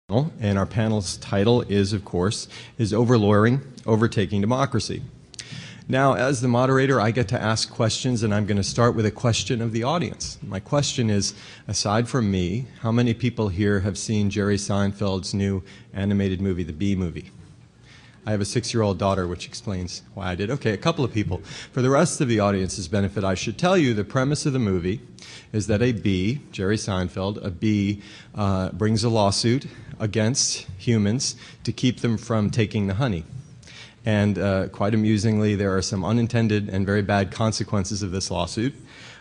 And our panel's title is, of course, Overlawyering Overtaking Democracy. Now, as the moderator, I get to ask questions, and I'm going to start with a question of the audience. My question is, aside from me, how many people here have seen Jerry Seinfeld's new animated movie, The Bee Movie? I have a 6-year-old daughter, which explains why I did. Okay, a couple of people. For the rest of the audience's benefit, I should tell you the premise of the movie is that a bee, Jerry Seinfeld, a bee brings a lawsuit against humans to keep them from taking the honey. And quite amusingly, there are some unintended and very bad consequences of this lawsuit.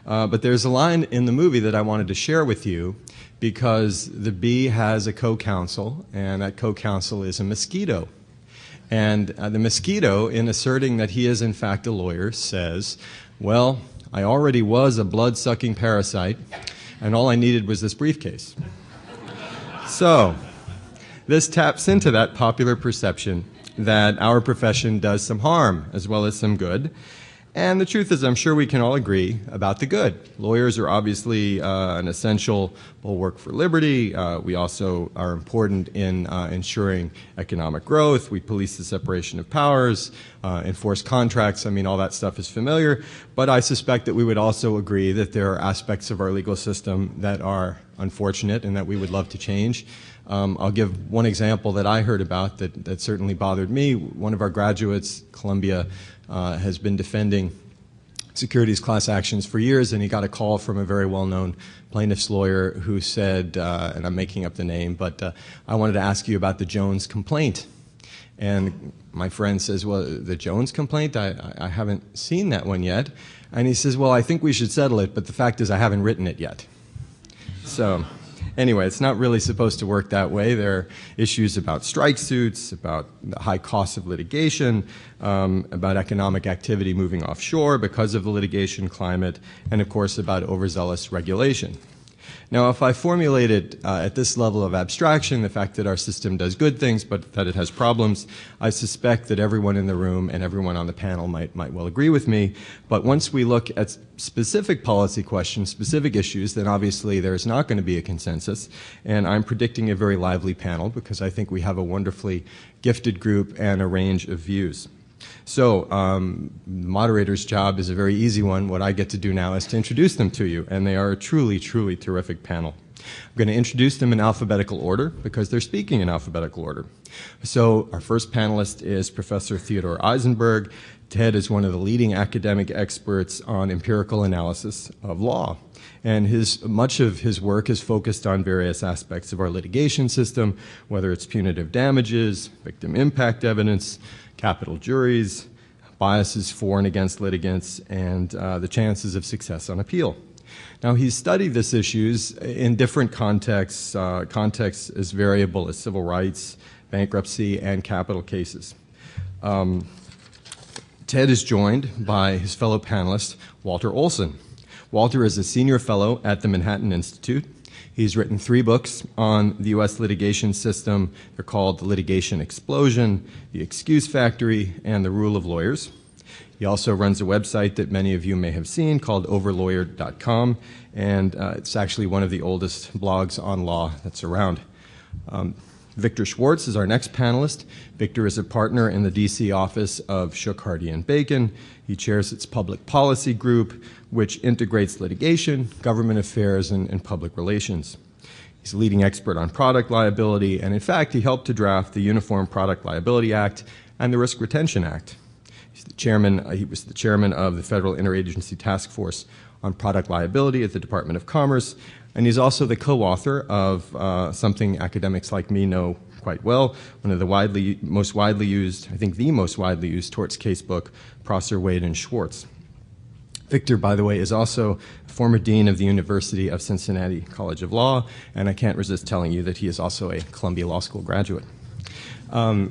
But there's a line in the movie that I wanted to share with you because the bee has a co-counsel, and that co-counsel is a mosquito. And the mosquito, in asserting that he is in fact a lawyer, says, well, I already was a blood-sucking parasite, and all I needed was this briefcase. So, this taps into that popular perception that our profession does some harm as well as some good. And the truth is, I'm sure we can all agree about the good. Lawyers are obviously an essential bulwark for liberty. We also are important in ensuring economic growth. We police the separation of powers, enforce contracts. I mean, all that stuff is familiar. But I suspect that we would also agree that there are aspects of our legal system that are unfortunate and that we would love to change. I'll give one example that I heard about that certainly bothered me. One of our graduates, Columbia, has been defending securities class actions for years, and he got a call from a very well-known plaintiff's lawyer who said, and I'm making up the name, but I wanted to ask you about the Jones complaint. And my friend says, well, the Jones complaint? I haven't seen that one yet. And he says, well, I think we should settle it, but the fact is I haven't written it yet. So anyway, it's not really supposed to work that way. There are issues about strike suits, about the high cost of litigation, about economic activity moving offshore because of the litigation climate, and of course about overzealous regulation. Now, if I formulate it at this level of abstraction, the fact that our system does good things but that it has problems, I suspect that everyone in the room and everyone on the panel might well agree with me. But once we look at specific policy questions, specific issues, then obviously there's not going to be a consensus. And I'm predicting a very lively panel because I think we have a wonderfully gifted group and a range of views. So, the moderator's job is a very easy one. What I get to do now is to introduce them to you, and they are a truly, truly terrific panel. I'm going to introduce them in alphabetical order because they're speaking in alphabetical order. So, our first panelist is Professor Theodore Eisenberg. Ted is one of the leading academic experts on empirical analysis of law. And much of his work is focused on various aspects of our litigation system, whether it's punitive damages, victim impact evidence, capital juries, biases for and against litigants, and the chances of success on appeal. Now, he's studied these issues in different contexts, contexts as variable as civil rights, bankruptcy, and capital cases. Ted is joined by his fellow panelist, Walter Olson. Walter is a senior fellow at the Manhattan Institute. He's written 3 books on the U.S. litigation system. They're called The Litigation Explosion, The Excuse Factory, and The Rule of Lawyers. He also runs a website that many of you may have seen called overlawyer.com, and it's actually one of the oldest blogs on law that's around. Victor Schwartz is our next panelist. Victor is a partner in the D.C. office of Shook, Hardy & Bacon. He chairs its public policy group, which integrates litigation, government affairs, and public relations. He's a leading expert on product liability, and in fact, he helped to draft the Uniform Product Liability Act and the Risk Retention Act. He was the chairman of the Federal Interagency Task Force on Product Liability at the Department of Commerce, and he's also the co-author of something academics like me know quite well, one of the most widely used, I think the most widely used torts case book, Prosser, Wade, and Schwartz. Victor, by the way, is also former dean of the University of Cincinnati College of Law, and I can't resist telling you that he is also a Columbia Law School graduate.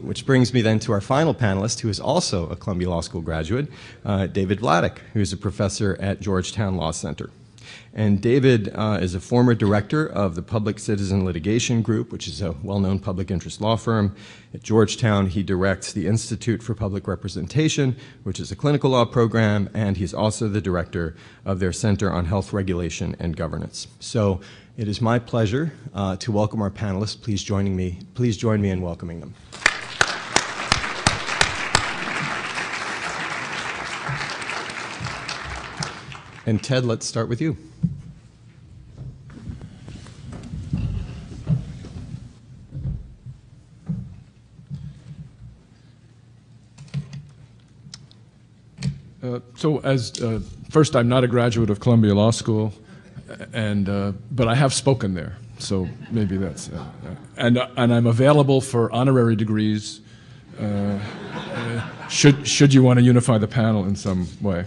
Which brings me then to our final panelist, who is also a Columbia Law School graduate, David Vladeck, who is a professor at Georgetown Law Center. And David is a former director of the Public Citizen Litigation Group, which is a well-known public interest law firm. At Georgetown, he directs the Institute for Public Representation, which is a clinical law program, and he's also the director of their Center on Health Regulation and Governance. So it is my pleasure to welcome our panelists. Please join me in welcoming them. And Ted, let's start with you. First, I'm not a graduate of Columbia Law School, but I have spoken there, so maybe that's and I'm available for honorary degrees. Should you want to unify the panel in some way.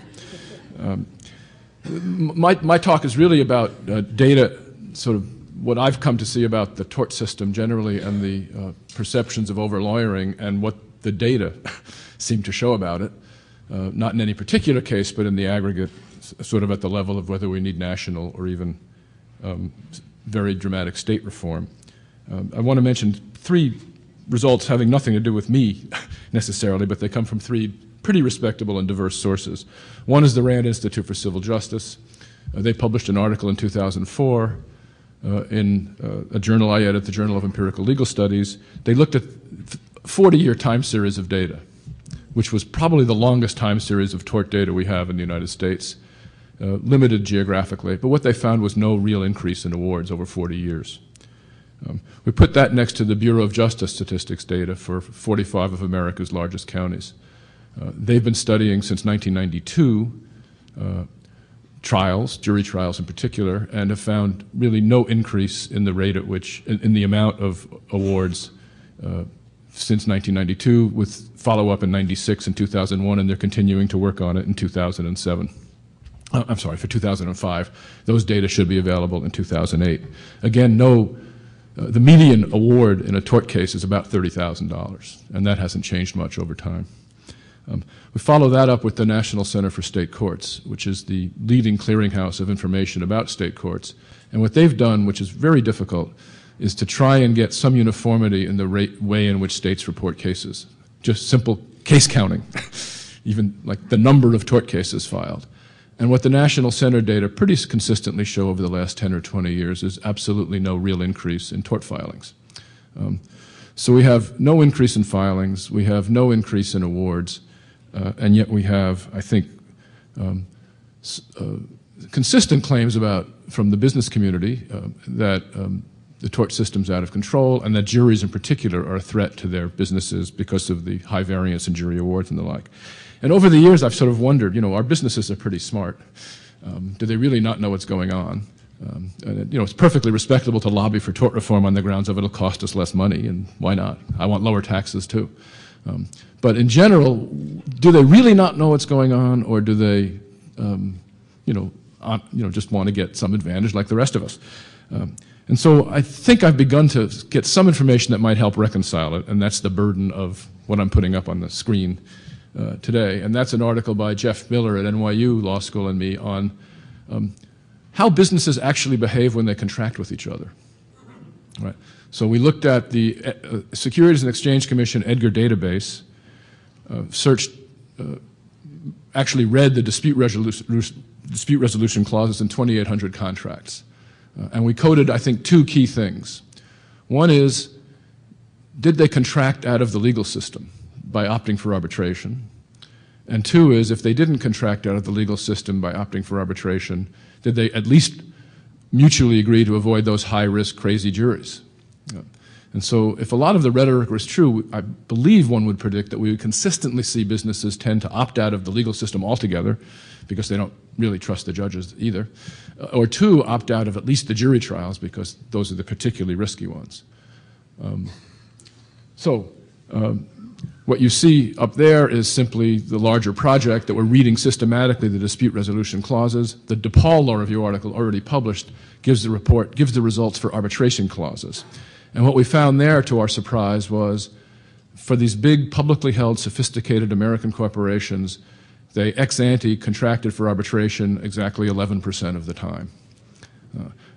My talk is really about data, sort of what I've come to see about the tort system generally and the perceptions of overlawyering and what the data seem to show about it. Not in any particular case, but in the aggregate, sort of at the level of whether we need national or even very dramatic state reform. I want to mention three results having nothing to do with me necessarily, but they come from three pretty respectable and diverse sources. One is the Rand Institute for Civil Justice. They published an article in 2004 in a journal I edit, the Journal of Empirical Legal Studies. They looked at 40-year time series of data, which was probably the longest time series of tort data we have in the United States, limited geographically. But what they found was no real increase in awards over 40 years. We put that next to the Bureau of Justice Statistics data for 45 of America's largest counties. They've been studying since 1992 trials, jury trials in particular, and have found really no increase in the rate at which, in the amount of awards since 1992, with follow-up in 96 and 2001, and they're continuing to work on it in 2007. I'm sorry, for 2005. Those data should be available in 2008. Again, the median award in a tort case is about $30,000, and that hasn't changed much over time. We follow that up with the National Center for State Courts, which is the leading clearinghouse of information about state courts. And what they've done, which is very difficult, is to try and get some uniformity in the way in which states report cases. Just simple case counting, even like the number of tort cases filed. And what the National Center data pretty consistently show over the last 10 or 20 years is absolutely no real increase in tort filings. So we have no increase in filings, we have no increase in awards, and yet we have, I think, consistent claims from the business community that the tort system's out of control and that juries in particular are a threat to their businesses because of the high variance in jury awards and the like. And over the years I've sort of wondered, our businesses are pretty smart. Do they really not know what's going on? It's perfectly respectable to lobby for tort reform on the grounds of it'll cost us less money, and why not? I want lower taxes too. But in general, do they really not know what's going on, or do they, just want to get some advantage like the rest of us? And so I think I've begun to get some information that might help reconcile it, and that's the burden of what I'm putting up on the screen today. And that's an article by Jeff Miller at NYU Law School and me on how businesses actually behave when they contract with each other. Right. So we looked at the Securities and Exchange Commission Edgar database, actually read the dispute resolution clauses in 2,800 contracts. And we coded, I think, two key things. One is, did they contract out of the legal system by opting for arbitration? And two is, if they didn't contract out of the legal system by opting for arbitration, did they at least mutually agree to avoid those high-risk, crazy juries? And so if a lot of the rhetoric was true, I believe one would predict that we would consistently see businesses tend to opt out of the legal system altogether because they don't really trust the judges either, or two, opt out of at least the jury trials because those are the particularly risky ones. What you see up there is simply the larger project that we're reading systematically the dispute resolution clauses. The DePaul Law Review article already published gives the results for arbitration clauses. And what we found there, to our surprise, was for these big, publicly held, sophisticated American corporations, they ex ante contracted for arbitration exactly 11% of the time.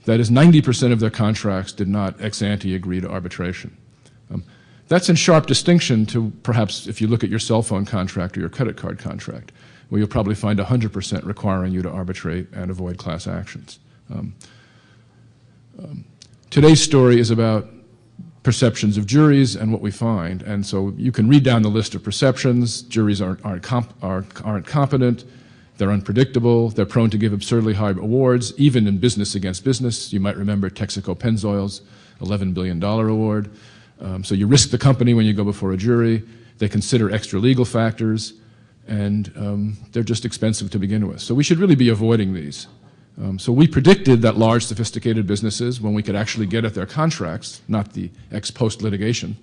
That is, 90% of their contracts did not ex ante agree to arbitration. That's in sharp distinction to perhaps if you look at your cell phone contract or your credit card contract, where you'll probably find 100% requiring you to arbitrate and avoid class actions. Today's story is about perceptions of juries and what we find. And so you can read down the list of perceptions. Juries aren't competent. They're unpredictable. They're prone to give absurdly high awards, even in business against business. You might remember Texaco Pennzoil's $11 billion award. So you risk the company when you go before a jury. They consider extra legal factors, and they're just expensive to begin with. So we should really be avoiding these. So we predicted that large, sophisticated businesses, when we could actually get at their contracts, not the ex post litigation,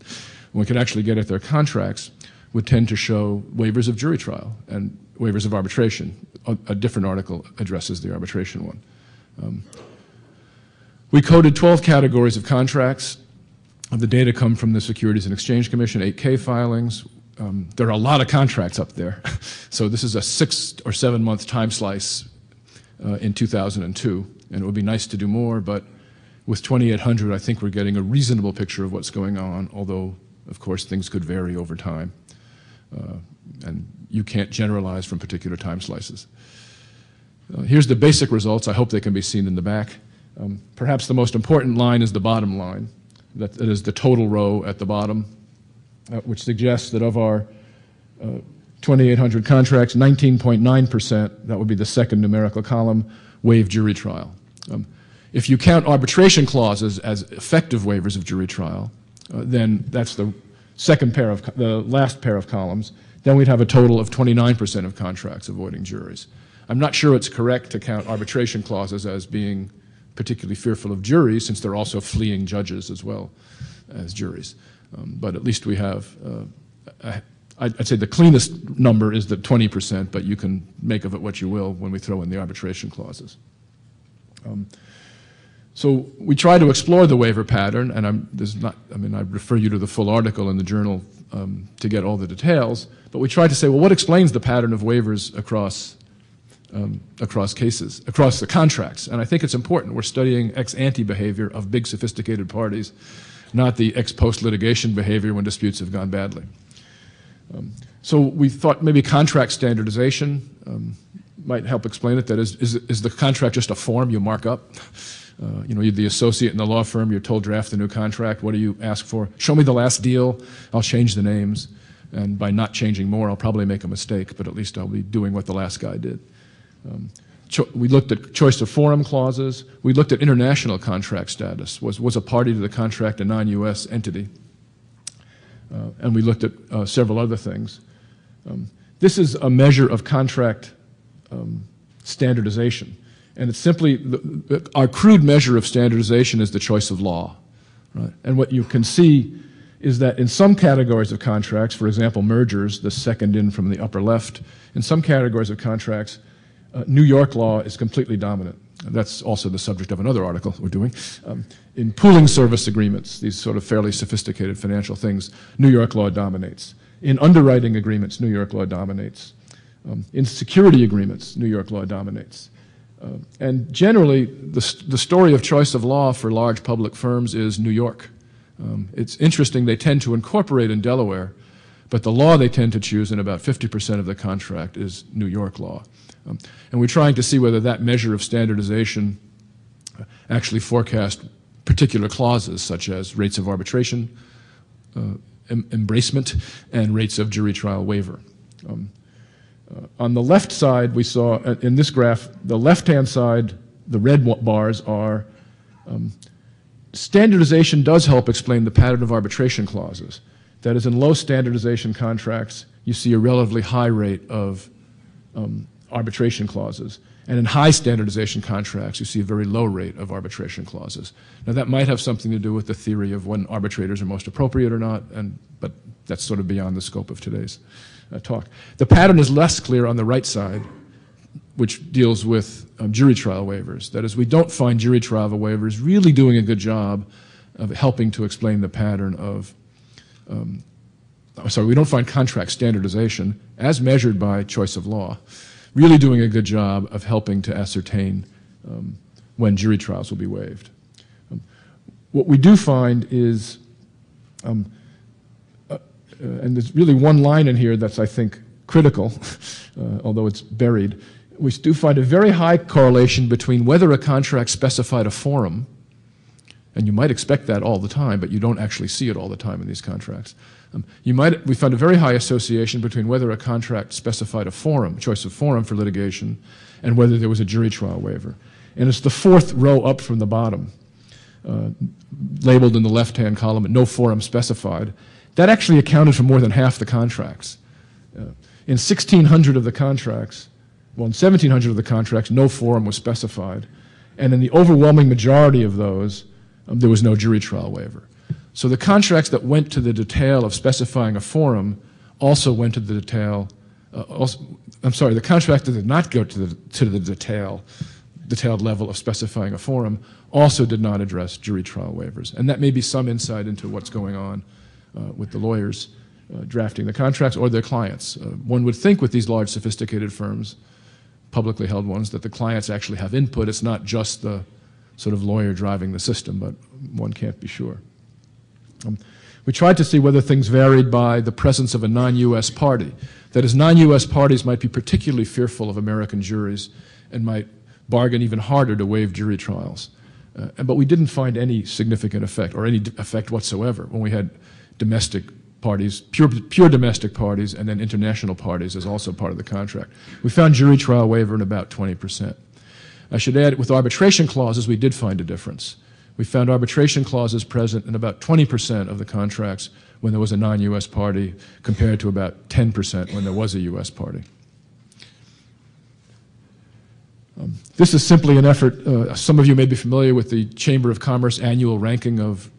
when we could actually get at their contracts, would tend to show waivers of jury trial and waivers of arbitration. A different article addresses the arbitration one. We coded 12 categories of contracts. The data come from the Securities and Exchange Commission, 8K filings. There are a lot of contracts up there. So this is a 6 or 7 month time slice in 2002, and it would be nice to do more, but with 2,800, I think we're getting a reasonable picture of what's going on, although, of course, things could vary over time. And you can't generalize from particular time slices. Here's the basic results. I hope they can be seen in the back. Perhaps the most important line is the bottom line. That is the total row at the bottom, which suggests that of our 2,800 contracts, 19.9%, that would be the second numerical column, waive jury trial. If you count arbitration clauses as effective waivers of jury trial, then that's the last pair of columns. Then we'd have a total of 29% of contracts avoiding juries. I'm not sure it's correct to count arbitration clauses as being particularly fearful of juries, since they're also fleeing judges as well as juries. But at least we have, I'd say the cleanest number is the 20%, but you can make of it what you will when we throw in the arbitration clauses. So we try to explore the waiver pattern, and I refer you to the full article in the journal to get all the details, but we try to say, well, what explains the pattern of waivers across cases, across the contracts? And I think it's important. We're studying ex ante behavior of big, sophisticated parties, not the ex post litigation behavior when disputes have gone badly. So we thought maybe contract standardization might help explain it. That is the contract just a form you mark up? You're the associate in the law firm, you're told draft the new contract. What do you ask for? Show me the last deal. I'll change the names. And by not changing more, I'll probably make a mistake, but at least I'll be doing what the last guy did. We looked at choice of forum clauses. We looked at international contract status. Was a party to the contract a non-U.S. entity? And we looked at several other things. This is a measure of contract standardization. And it's simply, our crude measure of standardization is the choice of law. Right? And what you can see is that in some categories of contracts, for example, mergers, the second in from the upper left, in some categories of contracts, New York law is completely dominant. That's also the subject of another article we're doing. In pooling service agreements, these sort of fairly sophisticated financial things, New York law dominates. In underwriting agreements, New York law dominates. In security agreements, New York law dominates. And generally, the story of choice of law for large public firms is New York. It's interesting, they tend to incorporate in Delaware, but the law they tend to choose in about 50% of the contract is New York law. And we're trying to see whether that measure of standardization actually forecast particular clauses, such as rates of arbitration, embracement, and rates of jury trial waiver. On the left side, we saw, in this graph, the left-hand side, the red bars are, standardization does help explain the pattern of arbitration clauses. That is, in low standardization contracts, you see a relatively high rate of arbitration clauses. And in high standardization contracts, you see a very low rate of arbitration clauses. Now, that might have something to do with the theory of when arbitrators are most appropriate or not, but that's sort of beyond the scope of today's talk. The pattern is less clear on the right side, which deals with jury trial waivers. That is, we don't find jury trial waivers really doing a good job of helping to explain the pattern of we don't find contract standardization as measured by choice of law really doing a good job of helping to ascertain when jury trials will be waived. What we do find is, and there's really one line in here that's, I think, critical, although it's buried. We do find a very high correlation between whether a contract specified a forum, and you might expect that all the time, but you don't actually see it all the time in these contracts. We found a very high association between whether a contract specified a forum, choice of forum for litigation, and whether there was a jury trial waiver. And it's the fourth row up from the bottom, labeled in the left-hand column, no forum specified. That actually accounted for more than half the contracts. In 1,600 of the contracts, well, in 1,700 of the contracts, no forum was specified. And in the overwhelming majority of those, there was no jury trial waiver. So the contracts that went to the detail of specifying a forum also went to the detail, the contracts that did not go to the detailed level of specifying a forum also did not address jury trial waivers. And that may be some insight into what's going on with the lawyers drafting the contracts or their clients. One would think with these large sophisticated firms, publicly held ones, that the clients actually have input. It's not just the sort of lawyer driving the system, but one can't be sure. We tried to see whether things varied by the presence of a non-U.S. party. That is, non-U.S. parties might be particularly fearful of American juries and might bargain even harder to waive jury trials. But we didn't find any significant effect or any effect whatsoever when we had domestic parties, pure domestic parties, and then international parties as also part of the contract. We found jury trial waiver in about 20%. I should add, with arbitration clauses, we did find a difference. We found arbitration clauses present in about 20% of the contracts when there was a non-U.S. party, compared to about 10% when there was a U.S. party. This is simply an effort, some of you may be familiar with the Chamber of Commerce annual ranking of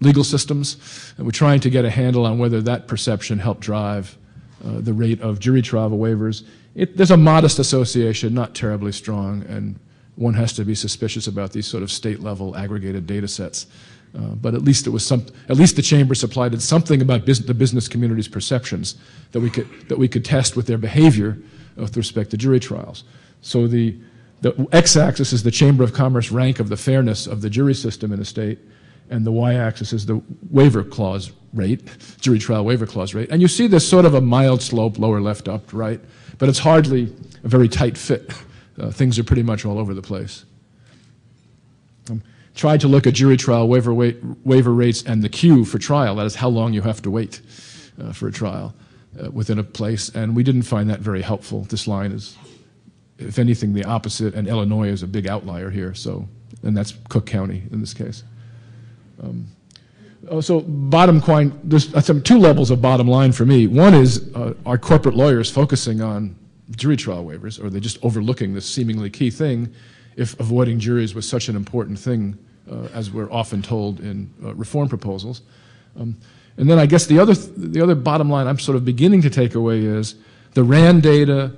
legal systems, and we're trying to get a handle on whether that perception helped drive the rate of jury trial waivers. There's a modest association, not terribly strong, and one has to be suspicious about these sort of state-level aggregated data sets. But at least at least the Chamber supplied something about the business community's perceptions that we could test with their behavior with respect to jury trials. So the x-axis is the Chamber of Commerce rank of the fairness of the jury system in a state, and the y-axis is the waiver clause rate, jury trial waiver clause rate. And you see this sort of a mild slope, lower left, up, right, but it's hardly a very tight fit. Things are pretty much all over the place. Tried to look at jury trial waiver rates and the queue for trial, that is how long you have to wait for a trial within a place, and we didn't find that very helpful. This line is, if anything, the opposite, and Illinois is a big outlier here, and that's Cook County in this case. So bottom line, there's two levels of bottom line for me. One is, are corporate lawyers focusing on jury trial waivers, or are they just overlooking this seemingly key thing if avoiding juries was such an important thing, as we're often told in reform proposals? And then I guess the other bottom line I'm sort of beginning to take away is the RAND data,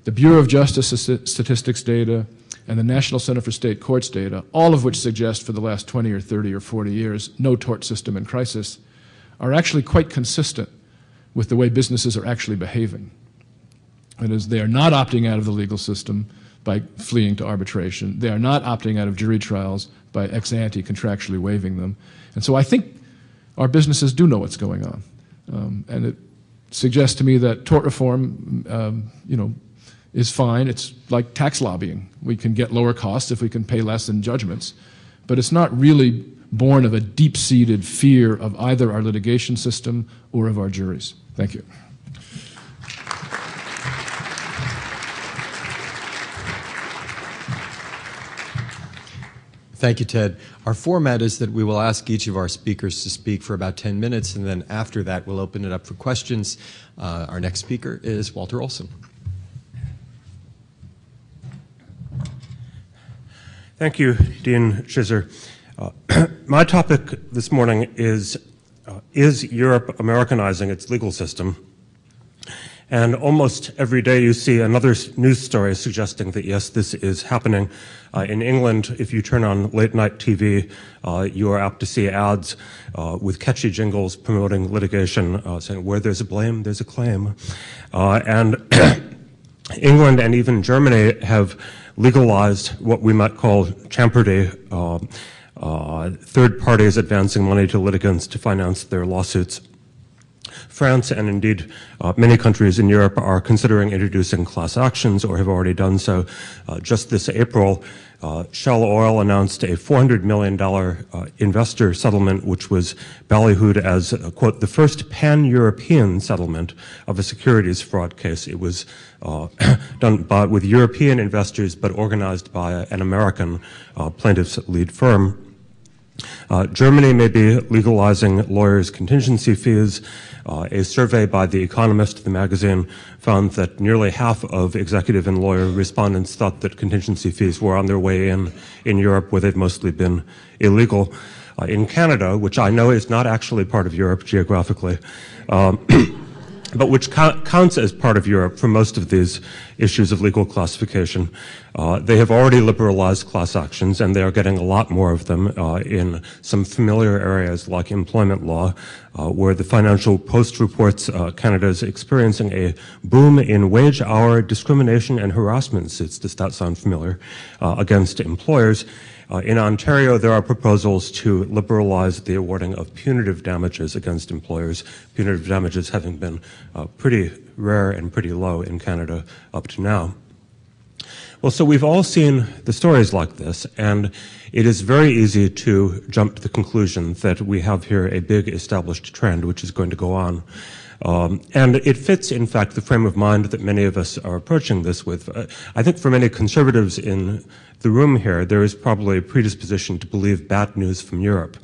the Bureau of Justice Statistics data, and the National Center for State Courts data, all of which suggest for the last 20 or 30 or 40 years no tort system in crisis, are actually quite consistent with the way businesses are actually behaving. That is, they are not opting out of the legal system by fleeing to arbitration. They are not opting out of jury trials by ex ante contractually waiving them. And so I think our businesses do know what's going on. And it suggests to me that tort reform, is fine. It's like tax lobbying. We can get lower costs if we can pay less in judgments. But it's not really born of a deep-seated fear of either our litigation system or of our juries. Thank you. Thank you, Ted. Our format is that we will ask each of our speakers to speak for about 10 minutes, and then after that, we'll open it up for questions. Our next speaker is Walter Olson. Thank you, Dean Schizer. My topic this morning is Europe Americanizing its legal system? And almost every day you see another news story suggesting that, yes, this is happening. In England, if you turn on late-night TV, you are apt to see ads with catchy jingles promoting litigation, saying, where there's a blame, there's a claim. And England and even Germany have legalized what we might call champerty, third parties advancing money to litigants to finance their lawsuits. France and indeed many countries in Europe are considering introducing class actions or have already done so. Just this April, Shell Oil announced a $400 million investor settlement, which was ballyhooed as, quote, the first pan-European settlement of a securities fraud case. It was done with European investors, but organized by an American plaintiff's lead firm. Germany may be legalizing lawyers' contingency fees. A survey by The Economist, the magazine, found that nearly half of executive and lawyer respondents thought that contingency fees were on their way in Europe, where they've mostly been illegal. In Canada, which I know is not actually part of Europe geographically, but which counts as part of Europe for most of these issues of legal classification. They have already liberalized class actions, and they are getting a lot more of them in some familiar areas like employment law, where the Financial Post reports Canada is experiencing a boom in wage hour discrimination and harassment suits. Does that sound familiar? Against employers. In Ontario, there are proposals to liberalize the awarding of punitive damages against employers, punitive damages having been pretty rare and pretty low in Canada up to now. Well, so we've all seen the stories like this, and it is very easy to jump to the conclusion that we have here a big established trend which is going to go on. And it fits, in fact, the frame of mind that many of us are approaching this with. I think for many conservatives in the room here, there is probably a predisposition to believe bad news from Europe.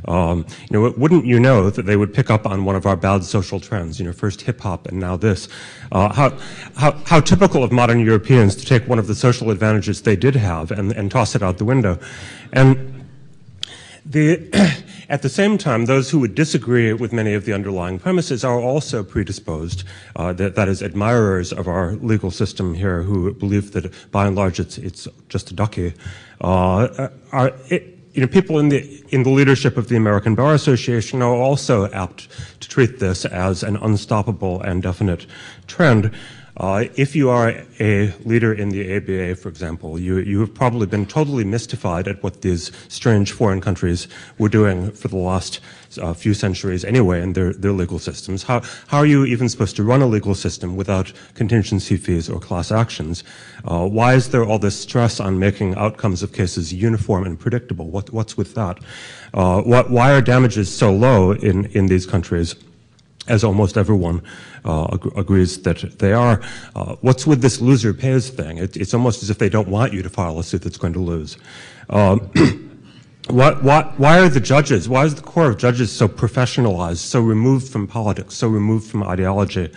Wouldn't you know that they would pick up on one of our bad social trends, first hip-hop and now this. How typical of modern Europeans to take one of the social advantages they did have and toss it out the window. And at the same time, those who would disagree with many of the underlying premises are also predisposed, that is, admirers of our legal system here who believe that by and large it's just a ducky. People in the leadership of the American Bar Association are also apt to treat this as an unstoppable and definite trend. If you are a leader in the ABA, for example, you have probably been totally mystified at what these strange foreign countries were doing for the last few centuries anyway in their legal systems. How are you even supposed to run a legal system without contingency fees or class actions? Why is there all this stress on making outcomes of cases uniform and predictable? What's with that? Why are damages so low in these countries, as almost everyone agrees that they are? What's with this loser pays thing? It's almost as if they don't want you to file a suit that's going to lose. Why are the judges, why is the core of judges so professionalized, so removed from politics, so removed from ideology,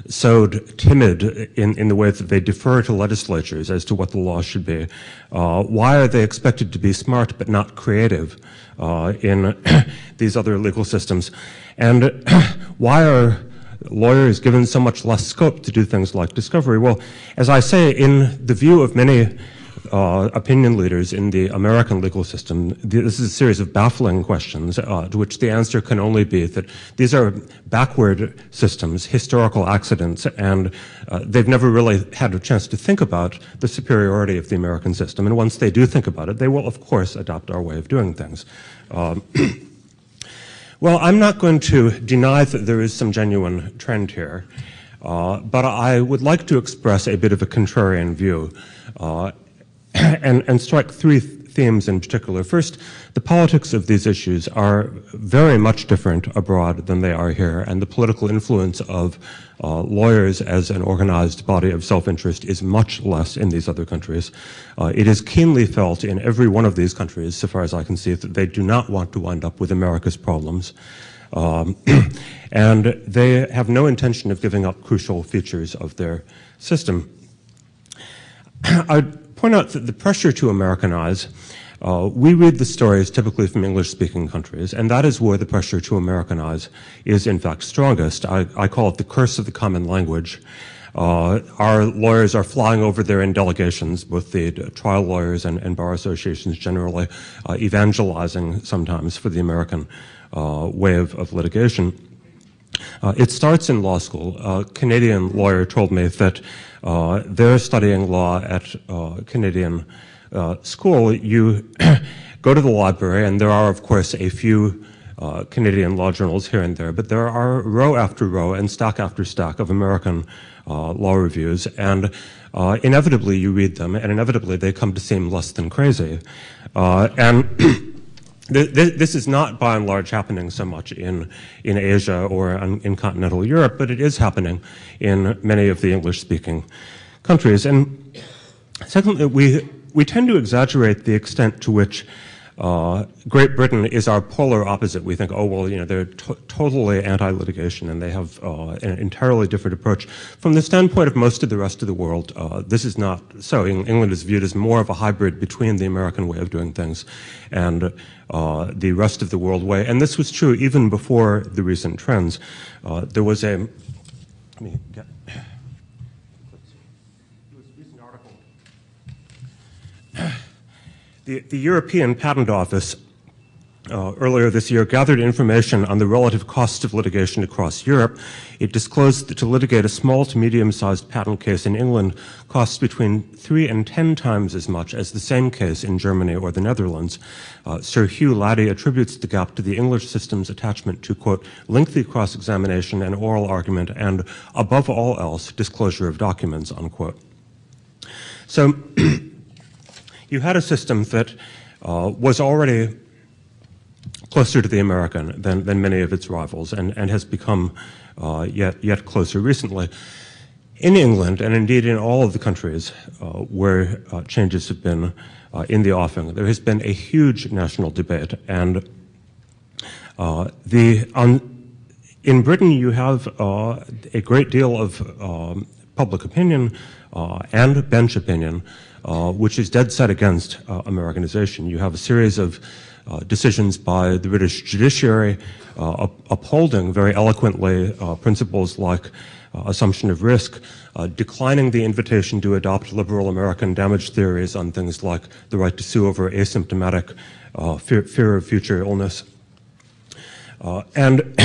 so timid in the way that they defer to legislatures as to what the law should be? Why are they expected to be smart but not creative in these other legal systems? And why are lawyers given so much less scope to do things like discovery? Well, as I say, in the view of many opinion leaders in the American legal system, this is a series of baffling questions to which the answer can only be that these are backward systems, historical accidents, and they've never really had a chance to think about the superiority of the American system. And once they do think about it, they will, of course, adopt our way of doing things. Well, I'm not going to deny that there is some genuine trend here, but I would like to express a bit of a contrarian view and strike three themes in particular. First, the politics of these issues are very much different abroad than they are here, and the political influence of lawyers as an organized body of self-interest is much less in these other countries. It is keenly felt in every one of these countries, so far as I can see, that they do not want to wind up with America's problems. And they have no intention of giving up crucial features of their system. I'd point out that the pressure to Americanize we read the stories typically from English-speaking countries, and that is where the pressure to Americanize is in fact strongest. I call it the curse of the common language. Our lawyers are flying over there in delegations, both the trial lawyers and bar associations generally, evangelizing sometimes for the American way of litigation. It starts in law school. A Canadian lawyer told me that they're studying law at Canadian school. You go to the library, and there are, of course, a few Canadian law journals here and there, but there are row after row and stack after stack of American law reviews, and inevitably you read them, and inevitably they come to seem less than crazy. And this is not, by and large, happening so much in Asia or in continental Europe, but it is happening in many of the English-speaking countries. And secondly, we tend to exaggerate the extent to which Great Britain is our polar opposite. We think, oh, well, they're totally anti-litigation and they have an entirely different approach. From the standpoint of most of the rest of the world, this is not so. England is viewed as more of a hybrid between the American way of doing things and the rest of the world way. And this was true even before the recent trends. There was a, let me get, there was a recent article. The European Patent Office earlier this year gathered information on the relative costs of litigation across Europe. It disclosed that to litigate a small to medium-sized patent case in England costs between 3 and 10 times as much as the same case in Germany or the Netherlands. Sir Hugh Hladik attributes the gap to the English system's attachment to, quote, lengthy cross-examination and oral argument and, above all else, disclosure of documents, unquote. So you had a system that was already closer to the American than many of its rivals and has become yet closer recently. In England, and indeed in all of the countries where changes have been in the offing, there has been a huge national debate. And in Britain, you have a great deal of public opinion and bench opinion which is dead set against Americanization. You have a series of decisions by the British judiciary upholding very eloquently principles like assumption of risk, declining the invitation to adopt liberal American damage theories on things like the right to sue over asymptomatic fear of future illness. And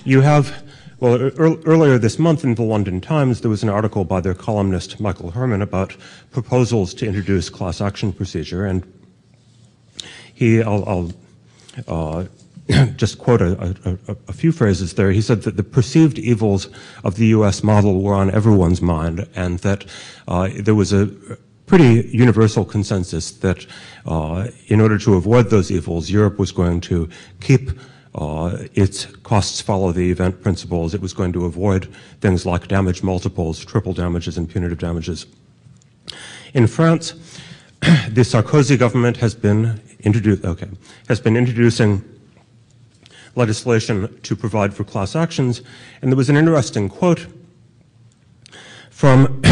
you have, well, earlier this month in the London Times, there was an article by their columnist Michael Herman about proposals to introduce class action procedure, and I'll just quote a few phrases there. He said that the perceived evils of the U.S. model were on everyone's mind, and that there was a pretty universal consensus that in order to avoid those evils, Europe was going to keep its costs follow the event principles. It was going to avoid things like damage multiples, triple damages, and punitive damages. In France, the Sarkozy government has been introducing legislation to provide for class actions, and there was an interesting quote from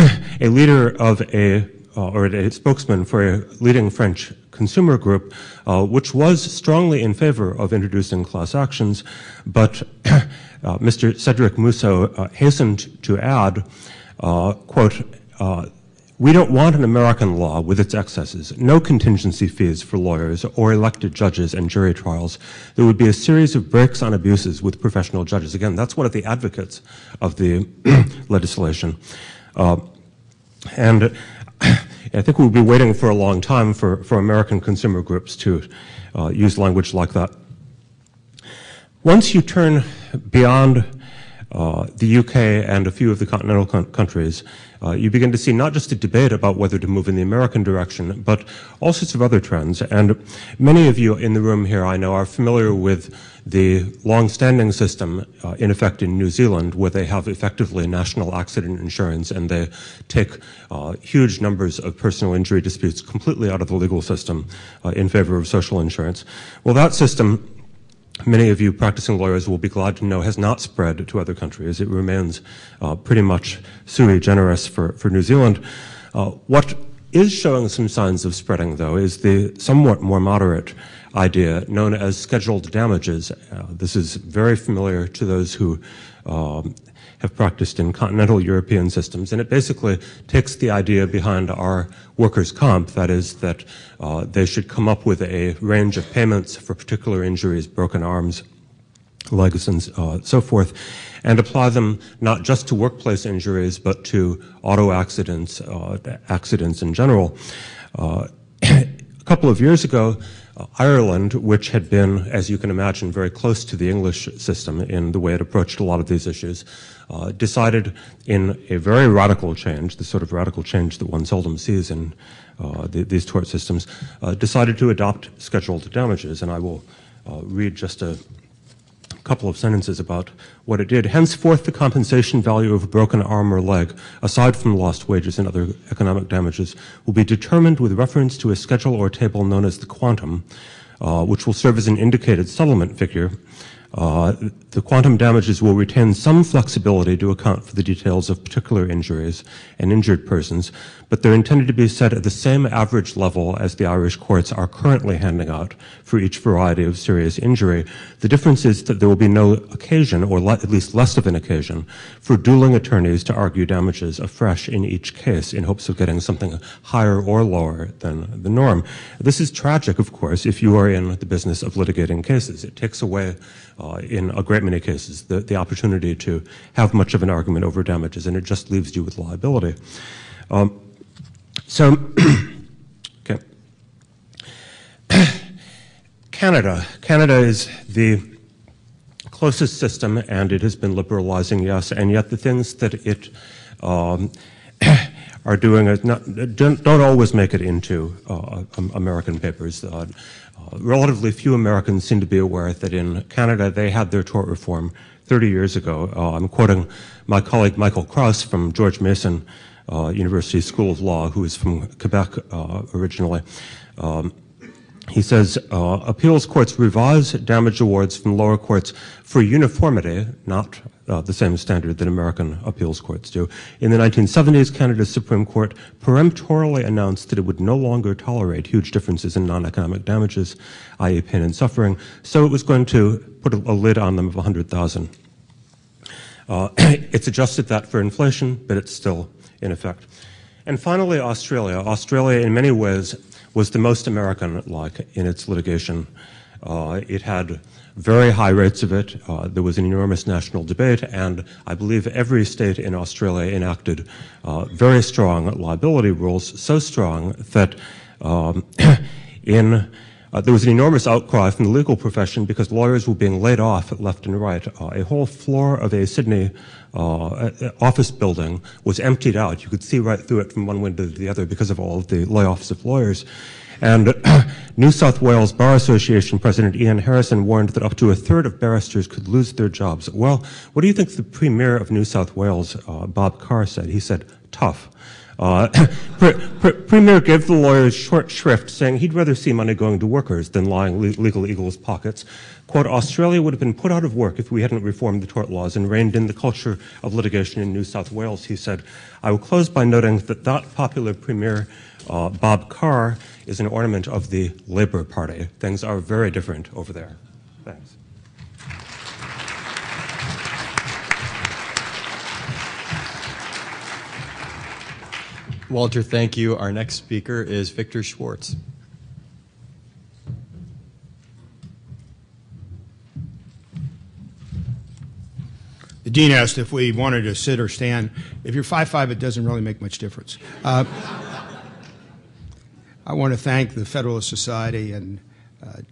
a leader of or a spokesman for a leading French consumer group, which was strongly in favor of introducing class actions, but Mr. Cedric Mousseau hastened to add, quote, we don't want an American law with its excesses, no contingency fees for lawyers or elected judges and jury trials. There would be a series of breaks on abuses with professional judges. Again, that's one of the advocates of the legislation. And I think we'll be waiting for a long time for American consumer groups to use language like that. Once you turn beyond the UK and a few of the continental countries, you begin to see not just a debate about whether to move in the American direction, but all sorts of other trends. And many of you in the room here, I know, are familiar with the long-standing system in effect in New Zealand, where they have effectively national accident insurance, and they take huge numbers of personal injury disputes completely out of the legal system in favor of social insurance. Well, that system, many of you practicing lawyers will be glad to know, has not spread to other countries. It remains pretty much sui generis for New Zealand. What is showing some signs of spreading, though, is the somewhat more moderate idea known as scheduled damages. This is very familiar to those who have practiced in continental European systems, and it basically takes the idea behind our workers' comp, that is, that they should come up with a range of payments for particular injuries, broken arms, legs, and so forth, and apply them not just to workplace injuries, but to auto accidents, accidents in general. A couple of years ago, Ireland, which had been, as you can imagine, very close to the English system in the way it approached a lot of these issues, decided in a very radical change, the sort of radical change that one seldom sees in these tort systems, decided to adopt scheduled damages. And I will read just a couple of sentences about what it did. Henceforth, the compensation value of a broken arm or leg, aside from lost wages and other economic damages, will be determined with reference to a schedule or table known as the quantum, which will serve as an indicated settlement figure. The quantum damages will retain some flexibility to account for the details of particular injuries and injured persons, but they're intended to be set at the same average level as the Irish courts are currently handing out for each variety of serious injury. The difference is that there will be no occasion, or at least less of an occasion, for dueling attorneys to argue damages afresh in each case in hopes of getting something higher or lower than the norm. This is tragic, of course, if you are in the business of litigating cases. It takes away, in a great many cases, the opportunity to have much of an argument over damages, and it just leaves you with liability. Okay. Canada is the closest system, and it has been liberalizing, yes, and yet the things that it are doing don't always make it into American papers. Relatively few Americans seem to be aware that in Canada they had their tort reform 30 years ago. I'm quoting my colleague Michael Krauss from George Mason University School of Law, who is from Quebec originally. He says, appeals courts revise damage awards from lower courts for uniformity, not the same standard that American appeals courts do. In the 1970s, Canada's Supreme Court peremptorily announced that it would no longer tolerate huge differences in non-economic damages, i.e. pain and suffering, so it was going to put a lid on them of 100,000. It's adjusted that for inflation, but it's still in effect. And finally, Australia. Australia, in many ways, was the most American-like in its litigation. It had very high rates of it. There was an enormous national debate, and I believe every state in Australia enacted very strong liability rules, so strong that there was an enormous outcry from the legal profession because lawyers were being laid off left and right. A whole floor of a Sydney office building was emptied out. You could see right through it from one window to the other because of all of the layoffs of lawyers. And New South Wales Bar Association President Ian Harrison warned that up to a third of barristers could lose their jobs. Well, what do you think the Premier of New South Wales, Bob Carr, said? He said, tough. Premier gave the lawyers short shrift, saying he'd rather see money going to workers than lying legal eagles' pockets. Quote, Australia would have been put out of work if we hadn't reformed the tort laws and reined in the culture of litigation in New South Wales, he said. I will close by noting that that popular Premier, Bob Carr, is an ornament of the Labour Party. Things are very different over there. Thanks. Walter, thank you. Our next speaker is Victor Schwartz. The dean asked if we wanted to sit or stand. If you're 5'5", it doesn't really make much difference. I want to thank the Federalist Society and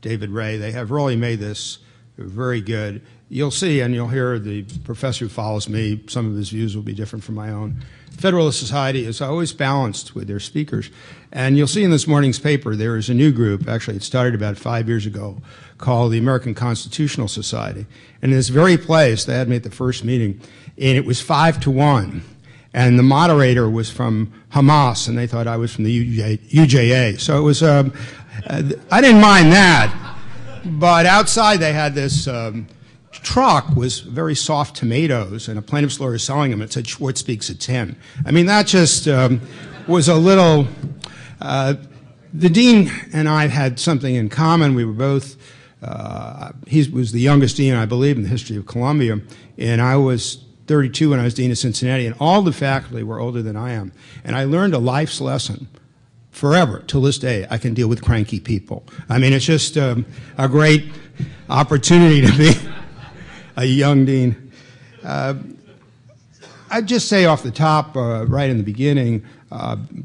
David Ray. They have really made this very good. You'll see, and you'll hear the professor who follows me, some of his views will be different from my own. Federalist Society is always balanced with their speakers. And you'll see in this morning's paper there is a new group, actually it started about 5 years ago, called the American Constitutional Society. And in this very place, they had me at the first meeting, and it was 5-1. And the moderator was from Hamas, and they thought I was from the UJA. So it was, I didn't mind that. But outside they had this truck was very soft tomatoes, and a plaintiff's lawyer selling them. It said Schwartz speaks at 10. I mean, that just was a little The dean and I had something in common. We were both, he was the youngest dean, I believe, in the history of Columbia, and I was 32 when I was dean of Cincinnati, and all the faculty were older than I am. And I learned a life's lesson. Forever, till this day, I can deal with cranky people. I mean, it's just a great opportunity to be a young dean. I'd just say off the top, right in the beginning,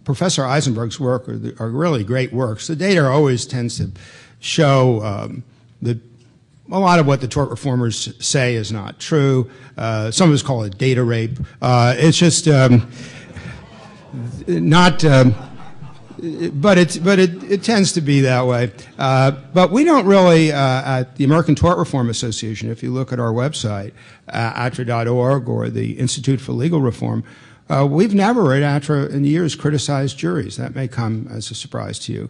Professor Eisenberg's work are really great works. The data always tends to show that a lot of what the tort reformers say is not true. Some of us call it data rape. It's just not, but it tends to be that way. But we don't really, at the American Tort Reform Association, if you look at our website, ATRA.org or the Institute for Legal Reform, we've never at ATRA in years criticized juries. That may come as a surprise to you.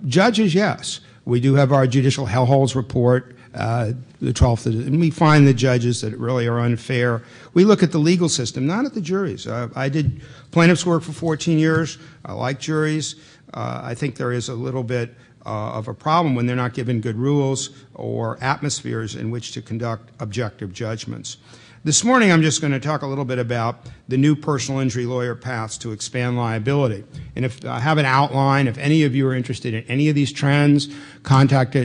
Judges, yes. We do have our judicial hellholes report, the 12th, and we find the judges that really are unfair. We look at the legal system, not at the juries. I did plaintiff's work for 14 years. I like juries. I think there is a little bit of a problem when they're not given good rules or atmospheres in which to conduct objective judgments. This morning I'm just going to talk a little bit about the new personal injury lawyer paths to expand liability. And if I have an outline, if any of you are interested in any of these trends, contact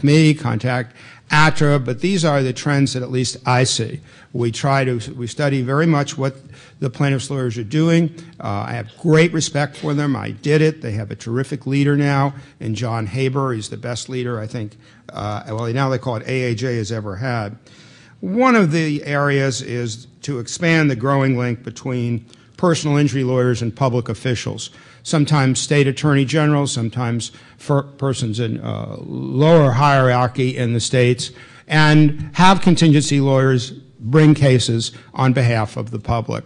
me, contact ATRA, but these are the trends that at least I see. We study very much what the plaintiffs' lawyers are doing. I have great respect for them. I did it. They have a terrific leader now in John Haber. He's the best leader, I think, now they call it AAJ has ever had. One of the areas is to expand the growing link between personal injury lawyers and public officials. Sometimes state attorney generals, sometimes for persons in lower hierarchy in the states, and have contingency lawyers bring cases on behalf of the public.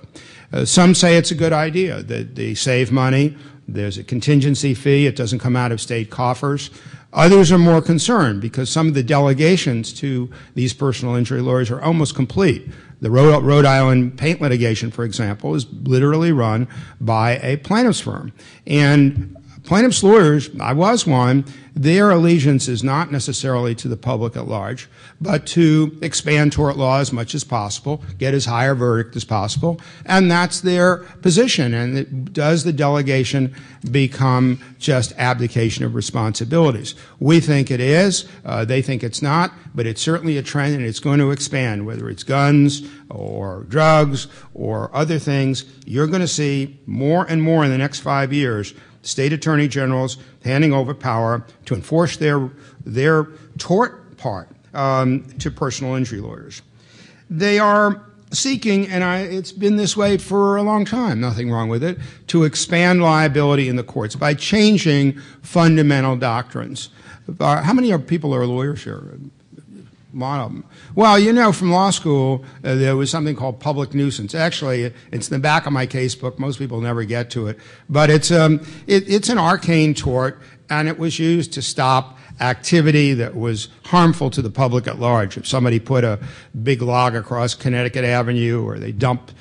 Some say it's a good idea, that they save money, there's a contingency fee, it doesn't come out of state coffers. Others are more concerned because some of the delegations to these personal injury lawyers are almost complete. The Rhode Island paint litigation, for example, is literally run by a plaintiff's firm. And plaintiff's lawyers, I was one, their allegiance is not necessarily to the public at large, but to expand tort law as much as possible, get as high a verdict as possible, and that's their position. And does the delegation become just abdication of responsibilities? We think it is. They think it's not, but it's certainly a trend, and it's going to expand, whether it's guns or drugs or other things. You're going to see more and more in the next 5 years state attorney generals handing over power to enforce their tort part to personal injury lawyers. They are seeking, and it's been this way for a long time, nothing wrong with it, to expand liability in the courts by changing fundamental doctrines. How many people are lawyers here? A lot of them. Well, you know, from law school, there was something called public nuisance. Actually, it's in the back of my casebook. Most people never get to it. But it's an arcane tort, and it was used to stop activity that was harmful to the public at large. If somebody put a big log across Connecticut Avenue or they dumped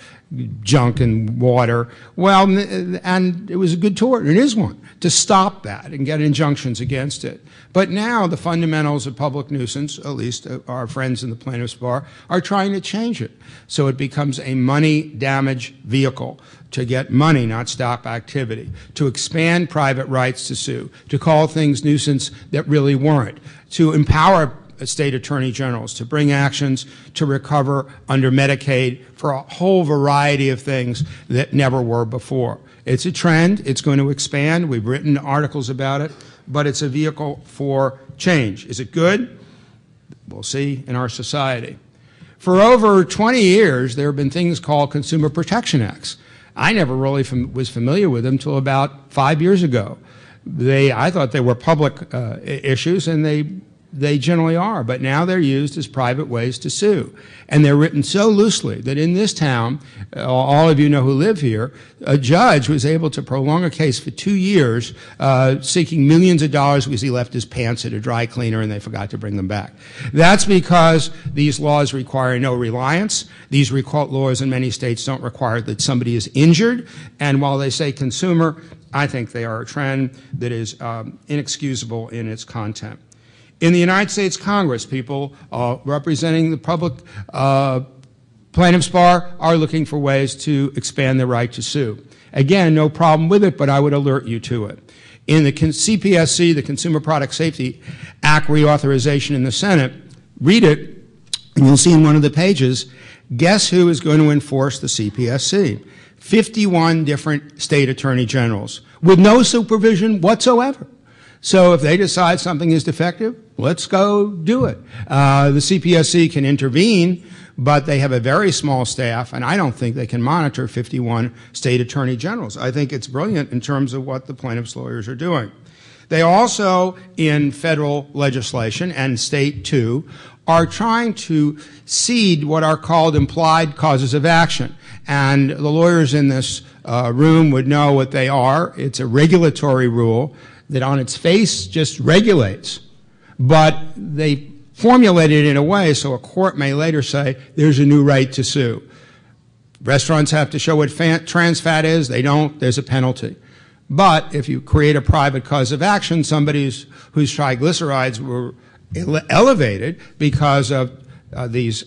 junk in water, well, and it was a good tort, and it is one, to stop that and get injunctions against it. But now the fundamentals of public nuisance, at least our friends in the plaintiffs' bar, are trying to change it. So it becomes a money damage vehicle to get money, not stop activity, to expand private rights to sue, to call things nuisance that really weren't, to empower state attorney generals to bring actions to recover under Medicaid for a whole variety of things that never were before. It's a trend. It's going to expand. We've written articles about it, but it's a vehicle for change. Is it good? We'll see in our society. For over 20 years, there have been things called Consumer Protection Acts. I never really was familiar with them until about 5 years ago. I thought they were public issues, and they generally are, but now they're used as private ways to sue. And they're written so loosely that in this town, all of you know who live here, a judge was able to prolong a case for 2 years, seeking millions of dollars because he left his pants at a dry cleaner and they forgot to bring them back. That's because these laws require no reliance. These laws in many states don't require that somebody is injured. And while they say consumer, I think they are a trend that is inexcusable in its content. In the United States Congress, people representing the public plaintiffs' bar are looking for ways to expand the right to sue. Again, no problem with it, but I would alert you to it. In the CPSC, the Consumer Product Safety Act reauthorization in the Senate, read it, and you'll see in one of the pages, guess who is going to enforce the CPSC? 51 different state attorney generals with no supervision whatsoever. So if they decide something is defective, let's go do it. The CPSC can intervene, but they have a very small staff, and I don't think they can monitor 51 state attorney generals. I think it's brilliant in terms of what the plaintiffs' lawyers are doing. They also, in federal legislation, and state too, are trying to seed what are called implied causes of action. And the lawyers in this room would know what they are. It's a regulatory rule that on its face just regulates, but they formulate it in a way so a court may later say there's a new right to sue. Restaurants have to show what trans fat is. They don't. There's a penalty. But if you create a private cause of action, somebody whose triglycerides were elevated because of these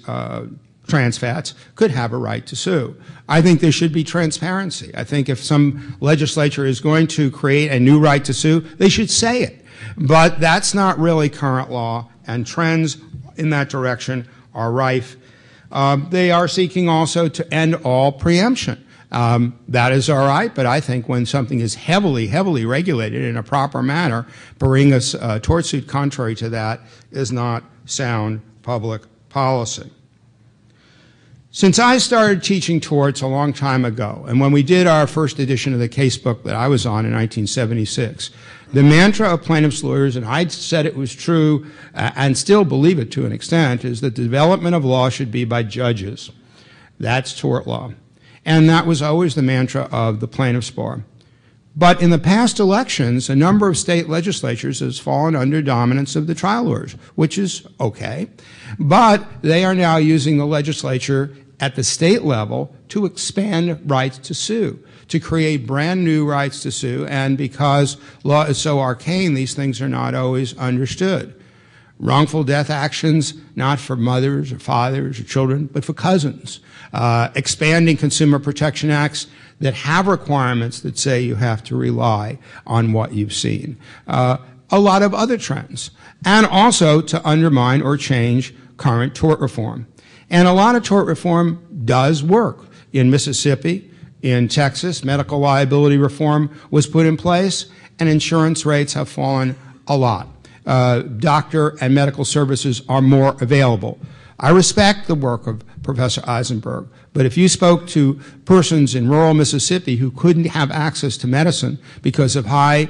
trans fats could have a right to sue. I think there should be transparency. I think if some legislature is going to create a new right to sue, they should say it. But that's not really current law, and trends in that direction are rife. They are seeking also to end all preemption. That is all right, but I think when something is heavily, heavily regulated in a proper manner, bringing a tort suit contrary to that is not sound public policy. Since I started teaching torts a long time ago, and when we did our first edition of the casebook that I was on in 1976, the mantra of plaintiffs' lawyers, and I said it was true and still believe it to an extent, is that the development of law should be by judges. That's tort law. And that was always the mantra of the plaintiffs' bar. But in the past elections, a number of state legislatures has fallen under dominance of the trial lawyers, which is okay. But they are now using the legislature at the state level to expand rights to sue, to create brand new rights to sue, and because law is so arcane, these things are not always understood. Wrongful death actions, not for mothers or fathers or children, but for cousins. Expanding consumer protection acts that have requirements that say you have to rely on what you've seen. A lot of other trends. And also to undermine or change current tort reform. And a lot of tort reform does work. In Mississippi, in Texas, medical liability reform was put in place, and insurance rates have fallen a lot. Doctor and medical services are more available. I respect the work of Professor Eisenberg, but if you spoke to persons in rural Mississippi who couldn't have access to medicine because of high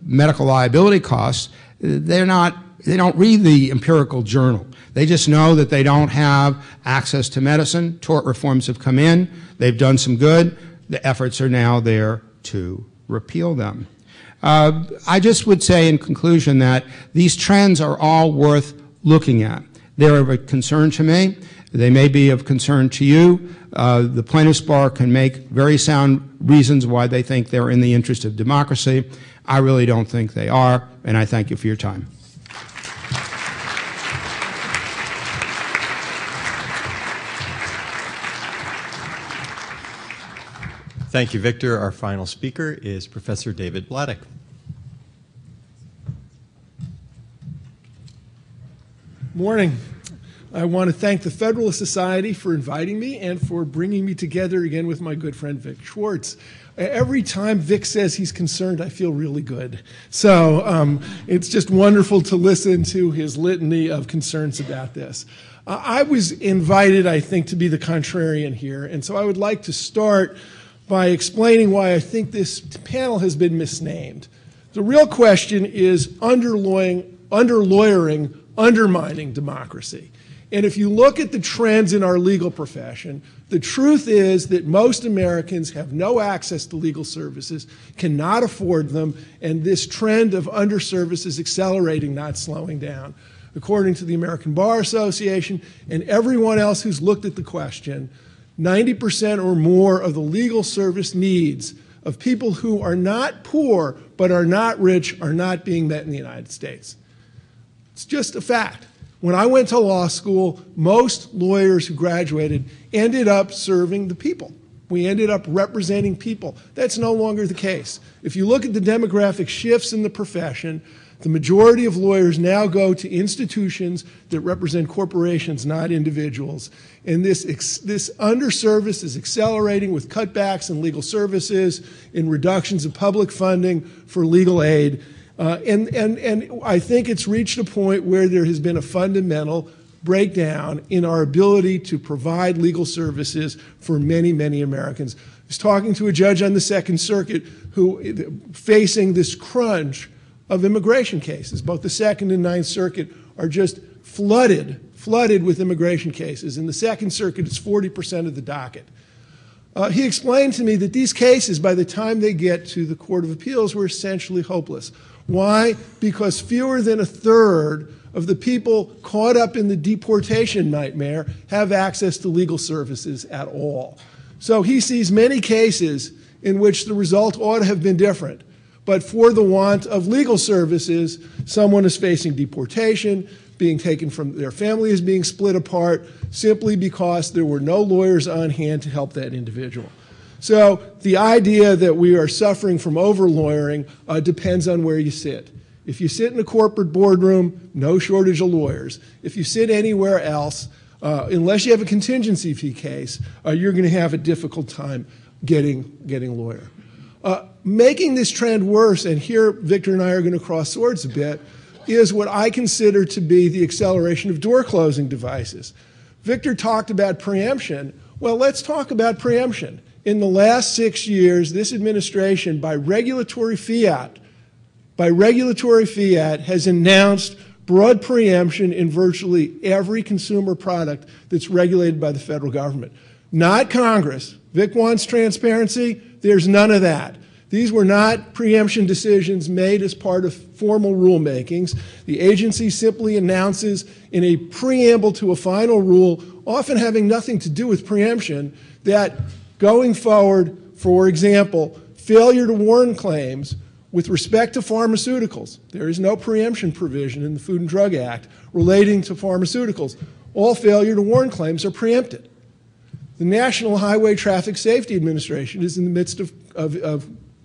medical liability costs, they don't read the empirical journal. They just know that they don't have access to medicine. Tort reforms have come in. They've done some good. The efforts are now there to repeal them. I just would say in conclusion that these trends are all worth looking at. They're of a concern to me. They may be of concern to you. The plaintiffs' bar can make very sound reasons why they think they're in the interest of democracy. I really don't think they are, and I thank you for your time. Thank you, Victor. Our final speaker is Professor David Vladeck. Morning. I want to thank the Federalist Society for inviting me and for bringing me together again with my good friend Vic Schwartz. Every time Vic says he's concerned, I feel really good. So it's just wonderful to listen to his litany of concerns about this. I was invited, I think, to be the contrarian here, and so I would like to start by explaining why I think this panel has been misnamed. The real question is underlawyering, undermining democracy. And if you look at the trends in our legal profession, the truth is that most Americans have no access to legal services, cannot afford them, and this trend of underservice is accelerating, not slowing down. According to the American Bar Association and everyone else who's looked at the question, 90% or more of the legal service needs of people who are not poor but are not rich are not being met in the United States. It's just a fact. When I went to law school, most lawyers who graduated ended up serving the people. We ended up representing people. That's no longer the case. If you look at the demographic shifts in the profession, the majority of lawyers now go to institutions that represent corporations, not individuals. And this underservice is accelerating with cutbacks in legal services, in reductions of public funding for legal aid. And I think it's reached a point where there has been a fundamental breakdown in our ability to provide legal services for many, many Americans. I was talking to a judge on the Second Circuit who facing this crunch of immigration cases. Both the Second and Ninth Circuit are just flooded with immigration cases. In the Second Circuit, it's 40% of the docket. He explained to me that these cases, by the time they get to the Court of Appeals, were essentially hopeless. Why? Because fewer than a third of the people caught up in the deportation nightmare have access to legal services at all. So he sees many cases in which the result ought to have been different. But for the want of legal services, someone is facing deportation, being taken from their family is being split apart simply because there were no lawyers on hand to help that individual. So the idea that we are suffering from over-lawyering depends on where you sit. If you sit in a corporate boardroom, no shortage of lawyers. If you sit anywhere else, unless you have a contingency fee case, you're going to have a difficult time getting a lawyer. Making this trend worse, and here Victor and I are going to cross swords a bit, is what I consider to be the acceleration of door-closing devices. Victor talked about preemption. Well, let's talk about preemption. In the last 6 years, this administration, by regulatory fiat, has announced broad preemption in virtually every consumer product that's regulated by the federal government. Not Congress. Vic wants transparency. There's none of that. These were not preemption decisions made as part of formal rulemakings. The agency simply announces in a preamble to a final rule, often having nothing to do with preemption, that going forward, for example, failure to warn claims with respect to pharmaceuticals. There is no preemption provision in the Food and Drug Act relating to pharmaceuticals. All failure to warn claims are preempted. The National Highway Traffic Safety Administration is in the midst of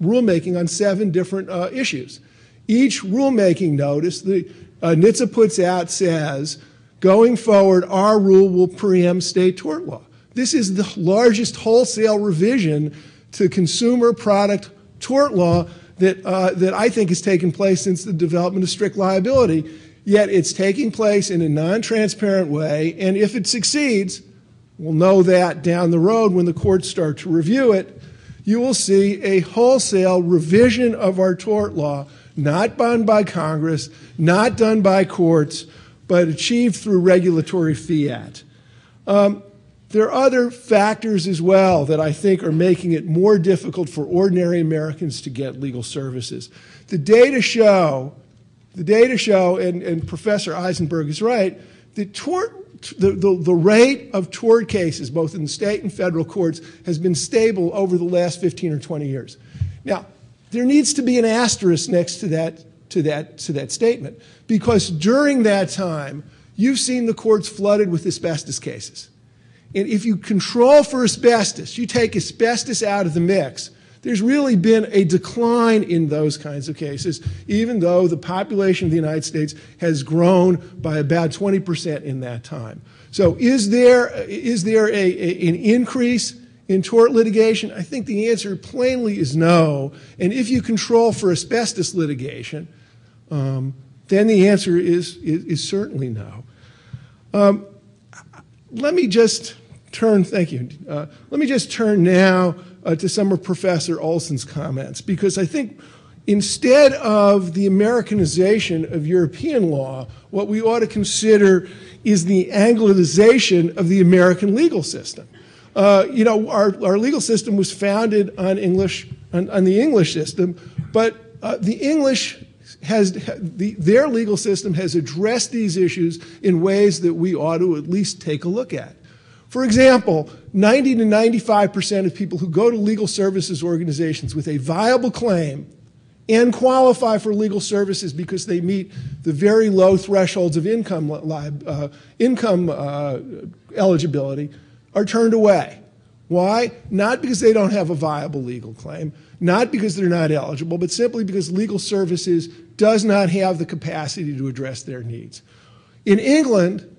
rulemaking on 7 different issues. Each rulemaking notice that NHTSA puts out says, going forward, our rule will preempt state tort law. This is the largest wholesale revision to consumer product tort law that I think has taken place since the development of strict liability, yet it's taking place in a non-transparent way, and if it succeeds, we'll know that down the road when the courts start to review it, you will see a wholesale revision of our tort law, not done by Congress, not done by courts, but achieved through regulatory fiat. There are other factors as well that I think are making it more difficult for ordinary Americans to get legal services. The data show, and Professor Eisenberg is right, that the rate of tort cases, both in the state and federal courts, has been stable over the last 15 or 20 years. Now, there needs to be an asterisk next to that statement, because during that time, you've seen the courts flooded with asbestos cases. And if you control for asbestos, you take asbestos out of the mix, there's really been a decline in those kinds of cases, even though the population of the United States has grown by about 20% in that time. So is there an increase in tort litigation? I think the answer plainly is no. And if you control for asbestos litigation, then the answer is certainly no. Let me just turn, thank you. Let me just turn now to some of Professor Olson's comments, because I think instead of the Americanization of European law, what we ought to consider is the Anglicization of the American legal system. Our legal system was founded on the English system, but their legal system has addressed these issues in ways that we ought to at least take a look at. For example, 90 to 95% of people who go to legal services organizations with a viable claim and qualify for legal services because they meet the very low thresholds of income eligibility are turned away. Why? Not because they don't have a viable legal claim, not because they're not eligible, but simply because legal services does not have the capacity to address their needs. In England,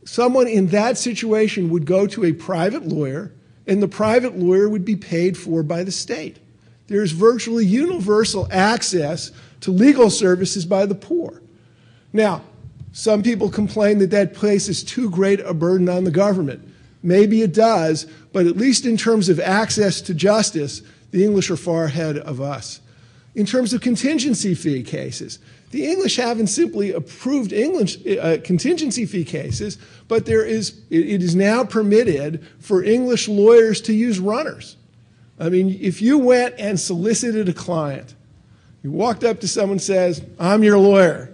someone in that situation would go to a private lawyer, and the private lawyer would be paid for by the state. There's virtually universal access to legal services by the poor. Now, some people complain that that places too great a burden on the government. Maybe it does, but at least in terms of access to justice, the English are far ahead of us. In terms of contingency fee cases, the English haven't simply approved contingency fee cases, but it is now permitted for English lawyers to use runners. I mean, if you went and solicited a client, you walked up to someone and says, "I'm your lawyer,"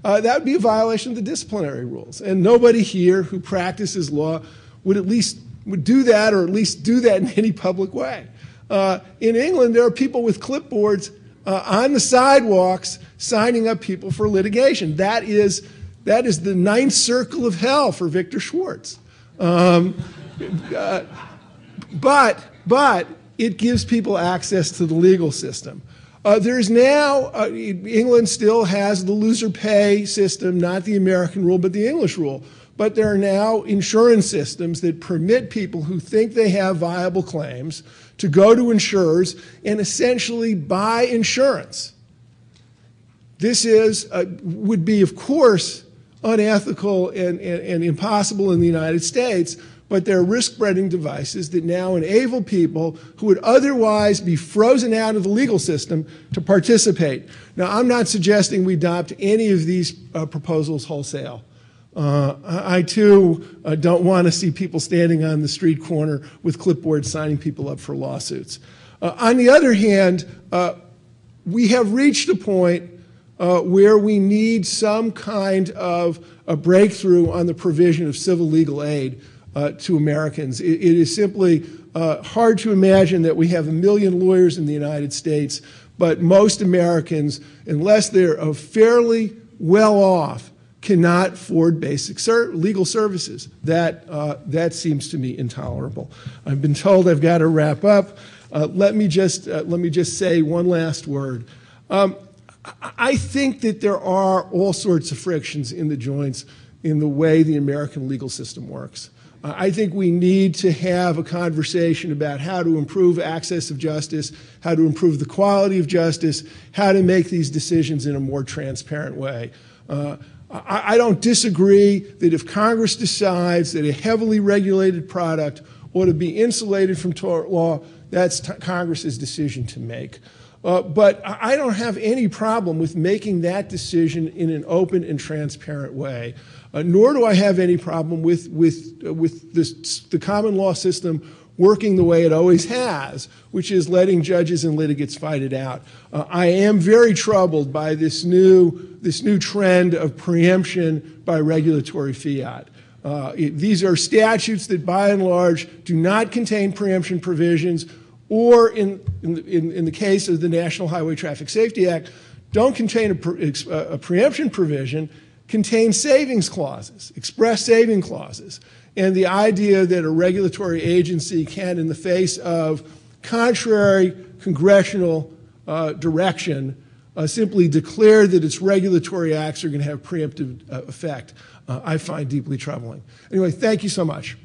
that would be a violation of the disciplinary rules. And nobody here who practices law would do that, or at least do that in any public way. In England, there are people with clipboards on the sidewalks signing up people for litigation. That is the ninth circle of hell for Victor Schwartz. But it gives people access to the legal system. There's now, England still has the loser pay system, not the American rule, but the English rule. But there are now insurance systems that permit people who think they have viable claims to go to insurers and essentially buy insurance. This would be, of course, unethical and impossible in the United States, but there are risk-spreading devices that now enable people who would otherwise be frozen out of the legal system to participate. Now, I'm not suggesting we adopt any of these proposals wholesale. I too don't want to see people standing on the street corner with clipboards signing people up for lawsuits. On the other hand, we have reached a point where we need some kind of a breakthrough on the provision of civil legal aid to Americans. It is simply hard to imagine that we have 1 million lawyers in the United States, but most Americans, unless they're fairly well off, cannot afford basic legal services. That seems to me intolerable. I've been told I've got to wrap up. Let me just say one last word. I think that there are all sorts of frictions in the joints in the way the American legal system works. I think we need to have a conversation about how to improve access of justice, how to improve the quality of justice, how to make these decisions in a more transparent way. I don't disagree that if Congress decides that a heavily regulated product ought to be insulated from tort law, that's Congress's decision to make. But I don't have any problem with making that decision in an open and transparent way. Nor do I have any problem with the common law system working the way it always has, which is letting judges and litigants fight it out. I am very troubled by this new trend of preemption by regulatory fiat. These are statutes that, by and large, do not contain preemption provisions, or in the case of the National Highway Traffic Safety Act, don't contain a preemption provision, contain savings clauses, express saving clauses. And the idea that a regulatory agency can, in the face of contrary congressional direction, simply declare that its regulatory acts are going to have preemptive effect, I find deeply troubling. Anyway, thank you so much.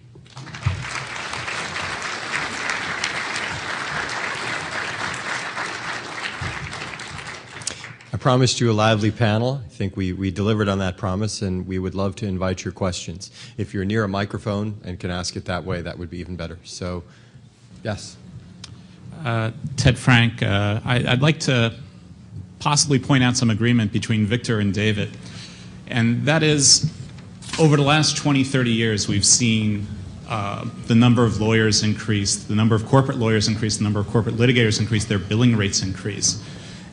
I promised you a lively panel. I think we delivered on that promise, and we would love to invite your questions. If you're near a microphone and can ask it that way, that would be even better. So, yes. Ted Frank, I'd like to possibly point out some agreement between Victor and David, and that is, over the last 20, 30 years, we've seen the number of lawyers increase, the number of corporate lawyers increase, the number of corporate litigators increase, their billing rates increase.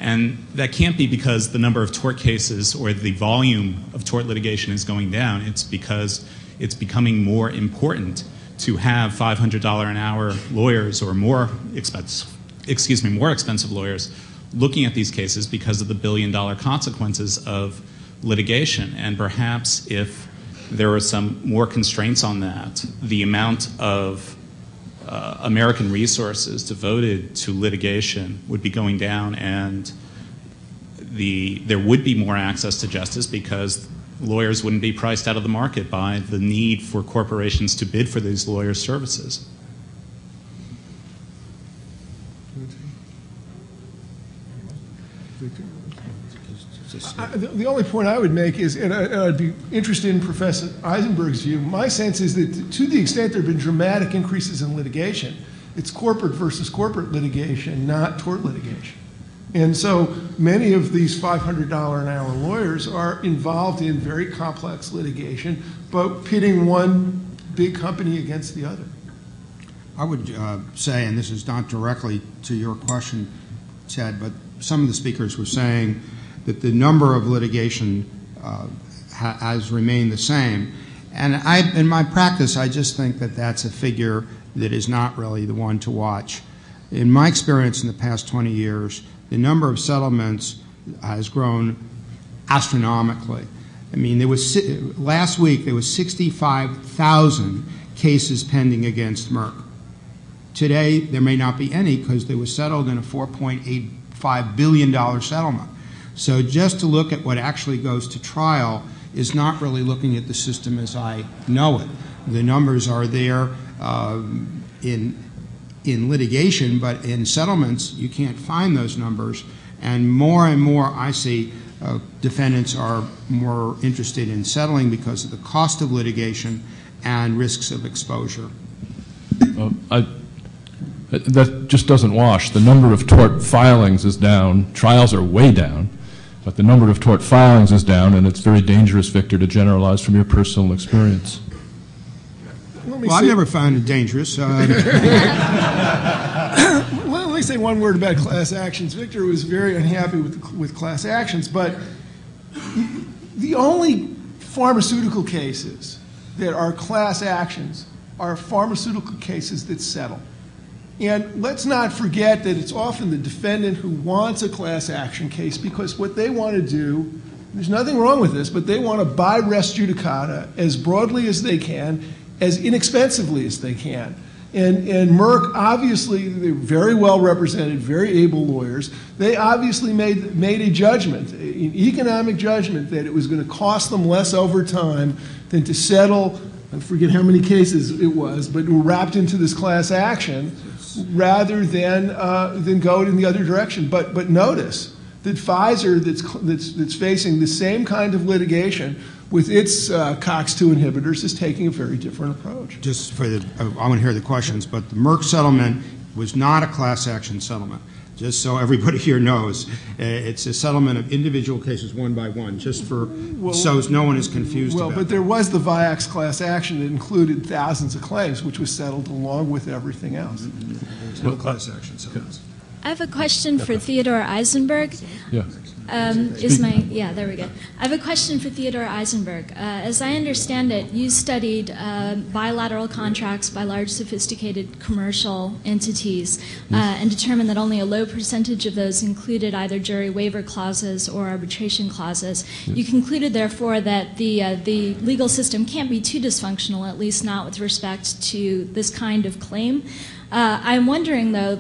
And that can't be because the number of tort cases or the volume of tort litigation is going down. It's because it's becoming more important to have $500 an hour lawyers or more expensive lawyers looking at these cases because of the billion-dollar consequences of litigation. And perhaps if there were some more constraints on that, the amount of American resources devoted to litigation would be going down, and there would be more access to justice because lawyers wouldn't be priced out of the market by the need for corporations to bid for these lawyers' services. The only point I would make is, and I'd be interested in Professor Eisenberg's view, my sense is that to the extent there have been dramatic increases in litigation, it's corporate versus corporate litigation, not tort litigation. And so many of these $500 an hour lawyers are involved in very complex litigation, but pitting one big company against the other. I would say, and this is not directly to your question, Ted, but some of the speakers were saying that the number of litigation has remained the same. And in my practice, I just think that that's a figure that is not really the one to watch. In my experience in the past 20 years, the number of settlements has grown astronomically. I mean, last week there was 65,000 cases pending against Merck. Today, there may not be any because they were settled in a $4.85 billion settlement. So just to look at what actually goes to trial is not really looking at the system as I know it. The numbers are there in litigation, but in settlements, you can't find those numbers. And more I see defendants are more interested in settling because of the cost of litigation and risks of exposure. That just doesn't wash. The number of tort filings is down. Trials are way down. But the number of tort filings is down, and it's very dangerous, Victor, to generalize from your personal experience. Well, I've never found it dangerous. Let me say one word about class actions. Victor was very unhappy with class actions, but the only pharmaceutical cases that are class actions are pharmaceutical cases that settle. And let's not forget that it's often the defendant who wants a class action case because what they want to do, there's nothing wrong with this, but they want to buy res judicata as broadly as they can, as inexpensively as they can. And Merck, obviously, they're very well represented, very able lawyers. They obviously made a judgment, an economic judgment, that it was going to cost them less over time than to settle, I forget how many cases it was, but were wrapped into this class action rather than go in the other direction. But notice that Pfizer, that's facing the same kind of litigation with its COX-2 inhibitors, is taking a very different approach. Just for I want to hear the questions, but the Merck settlement was not a class action settlement. Just so everybody here knows, it's a settlement of individual cases one by one, just so no one is confused about but there was the Viax class action that included thousands of claims, which was settled along with everything else. There's no class action settlements. I have a question for Theodore Eisenberg. Yeah. There we go. I have a question for Theodore Eisenberg. As I understand it, you studied bilateral contracts by large sophisticated commercial entities and determined that only a low percentage of those included either jury waiver clauses or arbitration clauses. You concluded, therefore, that the legal system can't be too dysfunctional, at least not with respect to this kind of claim. I'm wondering, though,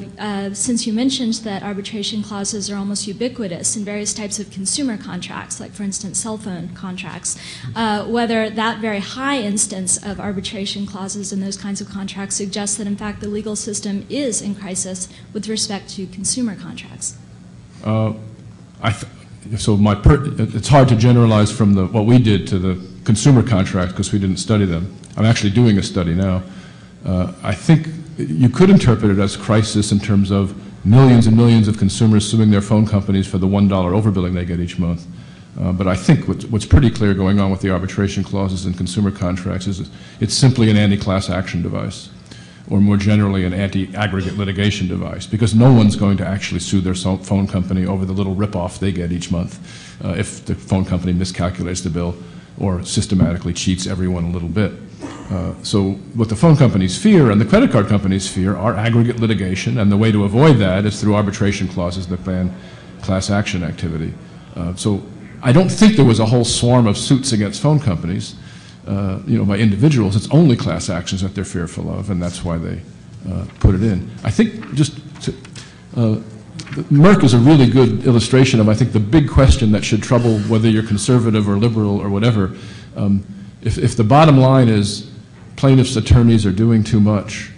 since you mentioned that arbitration clauses are almost ubiquitous in various types of consumer contracts, like, for instance, cell phone contracts, whether that very high instance of arbitration clauses in those kinds of contracts suggests that, in fact, the legal system is in crisis with respect to consumer contracts. It's hard to generalize from what we did to the consumer contracts because we didn't study them. I'm actually doing a study now. I think you could interpret it as crisis in terms of millions and millions of consumers suing their phone companies for the $1 overbilling they get each month. But I think what's pretty clear going on with the arbitration clauses in consumer contracts is it's simply an anti-class action device, or more generally an anti-aggregate litigation device, because no one's going to actually sue their phone company over the little rip-off they get each month if the phone company miscalculates the bill or systematically cheats everyone a little bit. So what the phone companies fear and the credit card companies fear are aggregate litigation, and the way to avoid that is through arbitration clauses that ban class action activity. So I don't think there was a whole swarm of suits against phone companies, by individuals. It's only class actions that they're fearful of, and that's why they put it in. I think Merck is a really good illustration of, I think, the big question that should trouble whether you're conservative or liberal or whatever. If the bottom line is plaintiffs' attorneys are doing too much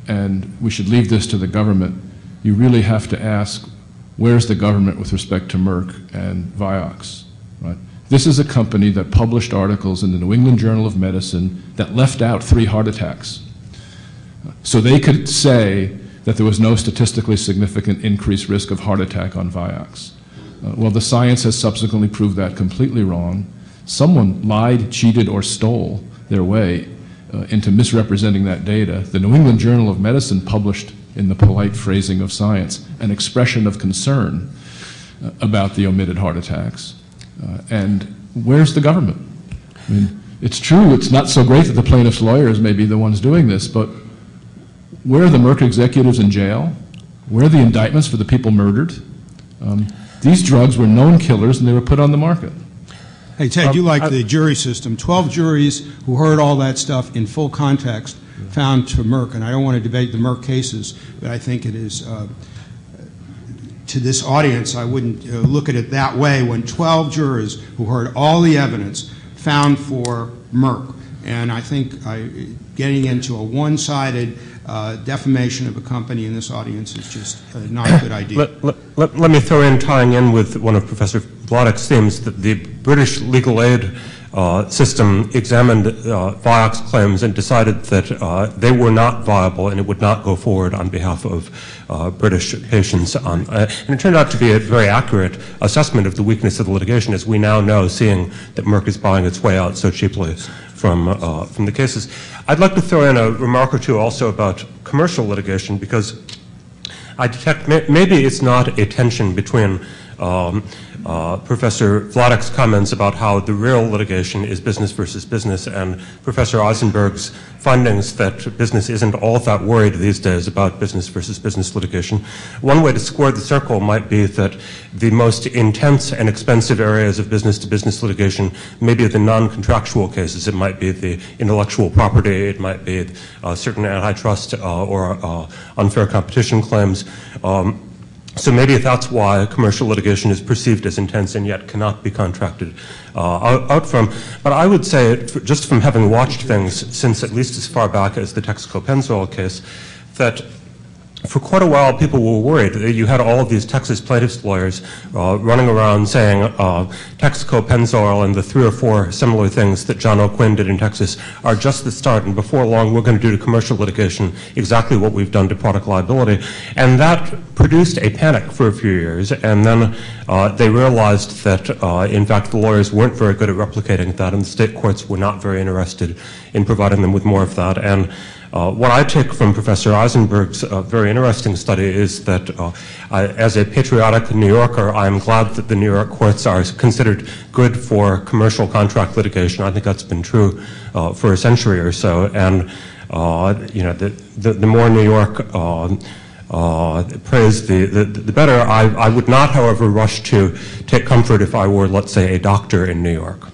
and we should leave this to the government, you really have to ask, where's the government with respect to Merck and Vioxx, right? This is a company that published articles in the New England Journal of Medicine that left out 3 heart attacks. So they could say that there was no statistically significant increased risk of heart attack on Vioxx. Well, the science has subsequently proved that completely wrong. Someone lied, cheated, or stole their way into misrepresenting that data. The New England Journal of Medicine published, in the polite phrasing of science, an expression of concern about the omitted heart attacks. And where's the government? I mean, it's true, it's not so great that the plaintiff's lawyers may be the ones doing this, but where are the Merck executives in jail? Where are the indictments for the people murdered? These drugs were known killers and they were put on the market. Hey, Ted, you like the jury system. 12 juries who heard all that stuff in full context found to Merck, and I don't want to debate the Merck cases, but I think it is, to this audience, I wouldn't look at it that way when 12 jurors who heard all the evidence found for Merck. And I think getting into a one-sided defamation of a company in this audience is just not a good idea. Let me throw in, tying in with one of Professor Vladeck's themes, that the British legal aid system examined Vioxx claims and decided that they were not viable and it would not go forward on behalf of British patients. And it turned out to be a very accurate assessment of the weakness of the litigation, as we now know, seeing that Merck is buying its way out so cheaply from the cases. I'd like to throw in a remark or two also about commercial litigation, because I detect maybe it's not a tension between Professor Vladeck's comments about how the real litigation is business versus business, and Professor Eisenberg's findings that business isn't all that worried these days about business versus business litigation. One way to square the circle might be that the most intense and expensive areas of business-to-business litigation may be the non-contractual cases. It might be the intellectual property. It might be certain antitrust or unfair competition claims. So maybe that's why commercial litigation is perceived as intense and yet cannot be contracted out from. But I would say, just from having watched things since at least as far back as the Texaco Pennzoil case, that for quite a while people were worried. You had all of these Texas plaintiffs' lawyers running around saying Texaco Pennzoil and the 3 or 4 similar things that John O'Quinn did in Texas are just the start, and before long we're going to do to commercial litigation exactly what we've done to product liability. And that produced a panic for a few years, and then they realized that in fact the lawyers weren't very good at replicating that, and the state courts were not very interested in providing them with more of that. And what I take from Professor Eisenberg's very interesting study is that as a patriotic New Yorker, I am glad that the New York courts are considered good for commercial contract litigation. I think that's been true for a century or so. And the more New York praise, the better. I would not, however, rush to take comfort if I were, let's say, a doctor in New York.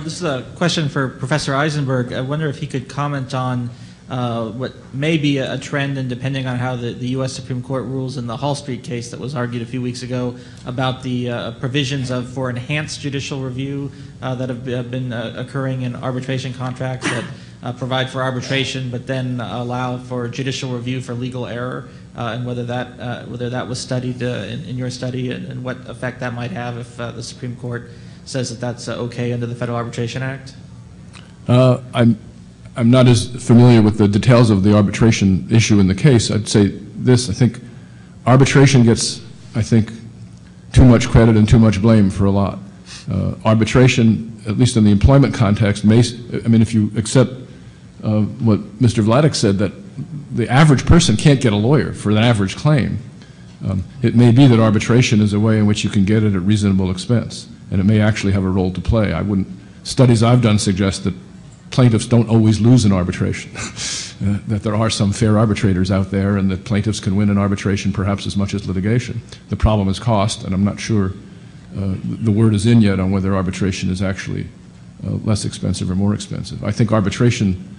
This is a question for Professor Eisenberg. I wonder if he could comment on what may be a trend, and depending on how the U.S. Supreme Court rules in the Hall Street case that was argued a few weeks ago about the provisions for enhanced judicial review that have been occurring in arbitration contracts that provide for arbitration but then allow for judicial review for legal error, and whether that was studied in your study, and what effect that might have if the Supreme Court says that that's okay under the Federal Arbitration Act? I'm not as familiar with the details of the arbitration issue in the case. I'd say this: I think arbitration gets, too much credit and too much blame for a lot. Arbitration, at least in the employment context, if you accept what Mr. Vladeck said, that the average person can't get a lawyer for an average claim, it may be that arbitration is a way in which you can get it at reasonable expense, and it may actually have a role to play. I wouldn't studies I've done suggest that plaintiffs don't always lose in arbitration, that there are some fair arbitrators out there, and that plaintiffs can win in arbitration perhaps as much as litigation. The problem is cost, and I'm not sure the word is in yet on whether arbitration is actually less expensive or more expensive. I think arbitration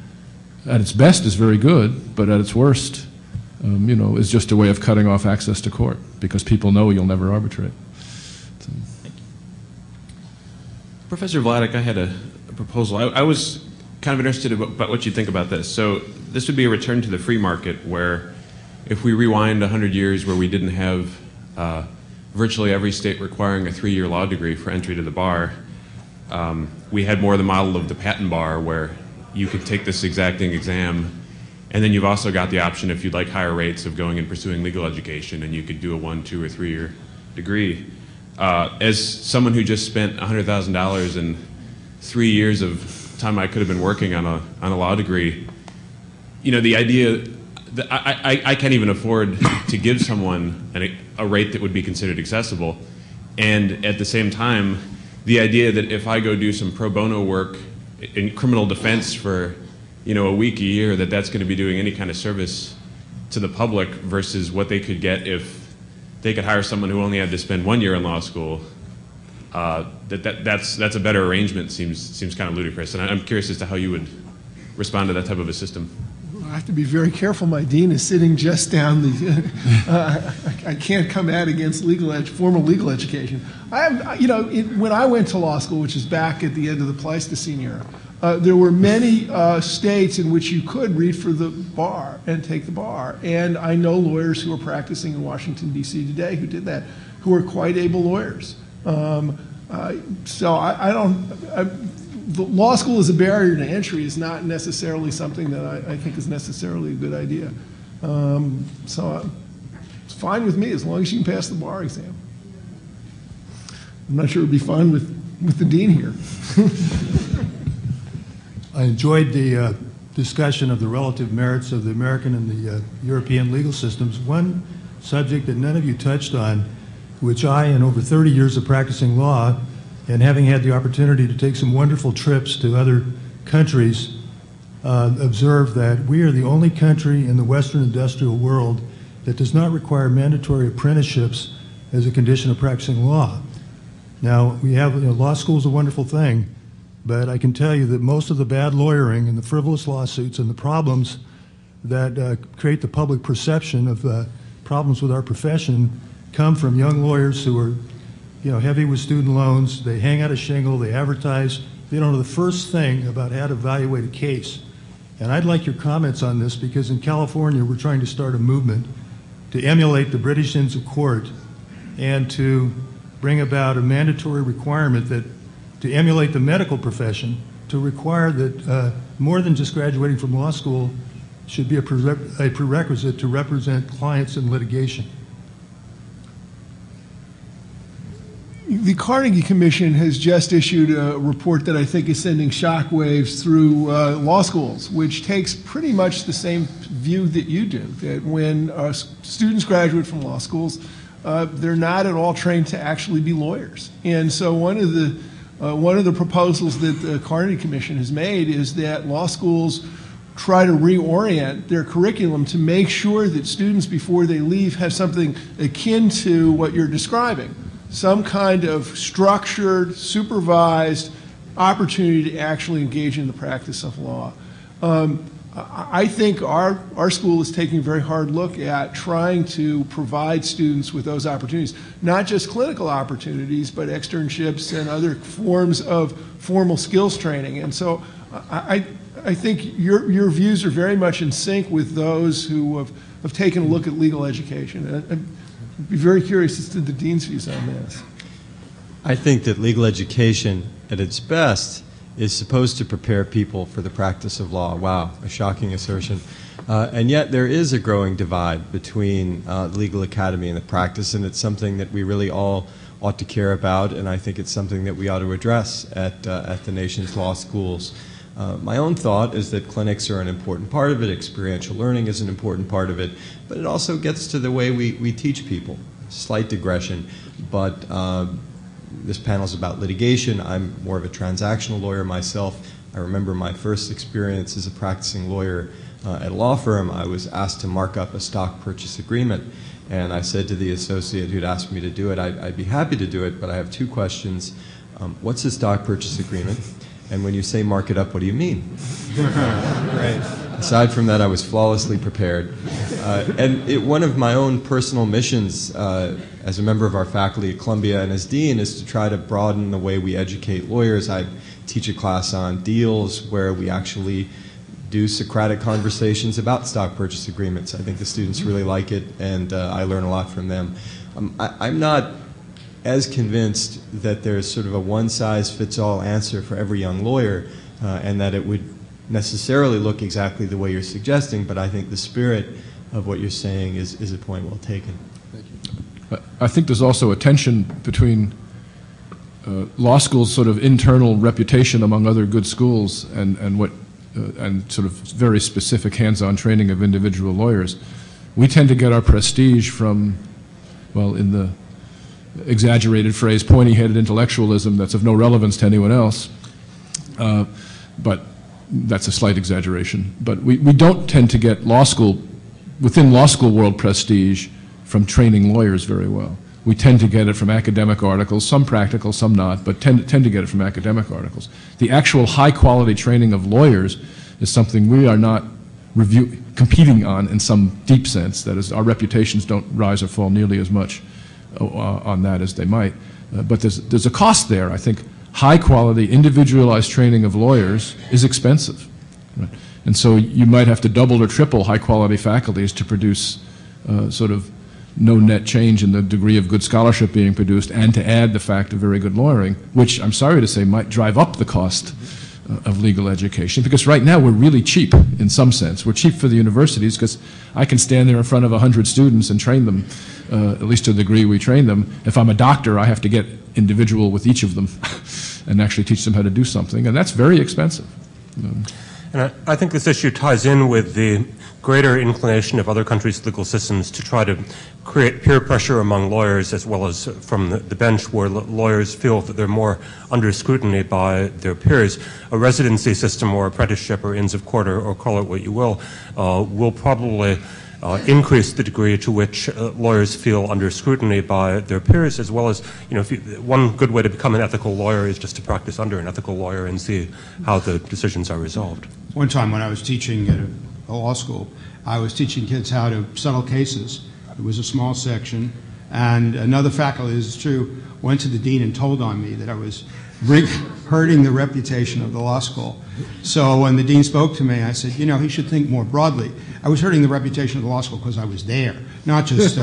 at its best is very good, but at its worst, is just a way of cutting off access to court because people know you'll never arbitrate. So. Professor Vladeck, I had a proposal. I was kind of interested about what you think about this. So this would be a return to the free market where if we rewind 100 years where we didn't have virtually every state requiring a 3-year law degree for entry to the bar, we had more the model of the patent bar where you could take this exacting exam, and then you've also got the option, if you'd like higher rates, of going and pursuing legal education, and you could do a 1, 2, or 3-year degree. As someone who just spent $100,000 and 3 years of time I could have been working on a law degree, the idea that I can't even afford to give someone a rate that would be considered accessible, and at the same time, the idea that if I go do some pro bono work in criminal defense for a week, a year, that's going to be doing any kind of service to the public versus what they could get if they could hire someone who only had to spend 1 year in law school. That's a better arrangement. Seems kind of ludicrous, and I'm curious as to how you would respond to that type of a system. I have to be very careful. My dean is sitting just down the. I can't come out against formal legal education. When I went to law school, which is back at the end of the Pleistocene era, there were many states in which you could read for the bar and take the bar, and I know lawyers who are practicing in Washington D.C. today who did that, who are quite able lawyers. So I don't. The law school as a barrier to entry is not necessarily something that I think is necessarily a good idea. So it's fine with me as long as you can pass the bar exam. I'm not sure it would be fine with the dean here. I enjoyed the discussion of the relative merits of the American and the European legal systems. One subject that none of you touched on, which I, in over 30 years of practicing law, and having had the opportunity to take some wonderful trips to other countries, observed that we are the only country in the Western industrial world that does not require mandatory apprenticeships as a condition of practicing law. Now, we have, law school is a wonderful thing, but I can tell you that most of the bad lawyering and the frivolous lawsuits and the problems that create the public perception of problems with our profession come from young lawyers who are heavy with student loans. They hang out a shingle, they advertise, they don't know the first thing about how to evaluate a case. And I'd like your comments on this because in California we're trying to start a movement to emulate the British Inns of Court and to bring about a mandatory requirement that to emulate the medical profession, to require that more than just graduating from law school should be a prerequisite to represent clients in litigation. The Carnegie Commission has just issued a report that I think is sending shockwaves through law schools, which takes pretty much the same view that you do, that when students graduate from law schools, they're not at all trained to actually be lawyers. And so one of the proposals that the Carnegie Commission has made is that law schools try to reorient their curriculum to make sure that students before they leave have something akin to what you're describing. Some kind of structured, supervised opportunity to actually engage in the practice of law. I think our school is taking a very hard look at trying to provide students with those opportunities, not just clinical opportunities, but externships and other forms of formal skills training. And so I think your views are very much in sync with those who have taken a look at legal education. I'd be very curious as to the dean's views on this. I think that legal education, at its best, is supposed to prepare people for the practice of law. Wow, a shocking assertion. And yet there is a growing divide between legal academy and the practice, and it's something that we really all ought to care about, and I think it's something that we ought to address at the nation's law schools. My own thought is that clinics are an important part of it, experiential learning is an important part of it, but it also gets to the way we teach people. Slight digression, but this panel is about litigation. I'm more of a transactional lawyer myself. I remember my first experience as a practicing lawyer at a law firm. I was asked to mark up a stock purchase agreement, and I said to the associate who'd asked me to do it, I'd be happy to do it, but I have two questions. What's a stock purchase agreement? And when you say mark it up, what do you mean? Right. Aside from that, I was flawlessly prepared. And one of my own personal missions as a member of our faculty at Columbia and as dean is to try to broaden the way we educate lawyers. I teach a class on deals where we actually do Socratic conversations about stock purchase agreements. I think the students really like it, and I learn a lot from them. I'm not as convinced that there's sort of a one-size-fits-all answer for every young lawyer, and that it would necessarily look exactly the way you're suggesting, but I think the spirit of what you're saying is a point well taken. Thank you. I think there's also a tension between law school's sort of internal reputation among other good schools and sort of very specific hands-on training of individual lawyers. We tend to get our prestige from, well, in the exaggerated phrase, pointy-headed intellectualism that's of no relevance to anyone else. But that's a slight exaggeration. But we don't tend to get within law school world prestige from training lawyers very well. We tend to get it from academic articles, some practical, some not, but tend to get it from academic articles. The actual high-quality training of lawyers is something we are not competing on in some deep sense. That is, our reputations don't rise or fall nearly as much on that as they might. But there's a cost there. I think high-quality, individualized training of lawyers is expensive. Right? And so you might have to double or triple high-quality faculties to produce sort of no net change in the degree of good scholarship being produced, and to add the fact of very good lawyering, which I'm sorry to say might drive up the cost of legal education, because right now we're really cheap in some sense. We're cheap for the universities because I can stand there in front of 100 students and train them, at least to the degree we train them. If I'm a doctor, I have to get individual with each of them and actually teach them how to do something, and that's very expensive. And I think this issue ties in with the greater inclination of other countries' legal systems to try to create peer pressure among lawyers, as well as from the bench, where lawyers feel that they're more under scrutiny by their peers. A residency system or apprenticeship or Inns of Court, or call it what you will probably increase the degree to which lawyers feel under scrutiny by their peers, as well as, one good way to become an ethical lawyer is just to practice under an ethical lawyer and see how the decisions are resolved. One time when I was teaching at a law school, I was teaching kids how to settle cases. It was a small section, and another faculty, this is true, went to the dean and told on me that I was hurting the reputation of the law school. So when the dean spoke to me, I said, he should think more broadly. I was hurting the reputation of the law school because I was there, not just...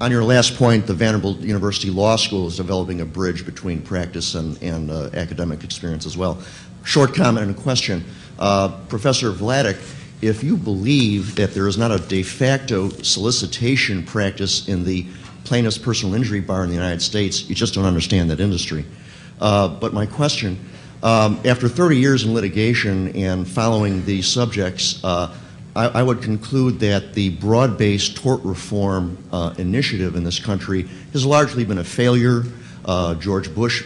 On your last point, the Vanderbilt University Law School is developing a bridge between practice and academic experience as well. Short comment and a question. Professor Vladeck, if you believe that there is not a de facto solicitation practice in the plaintiff's personal injury bar in the United States, you just don't understand that industry. But my question, after 30 years in litigation and following these subjects, I would conclude that the broad-based tort reform initiative in this country has largely been a failure. George Bush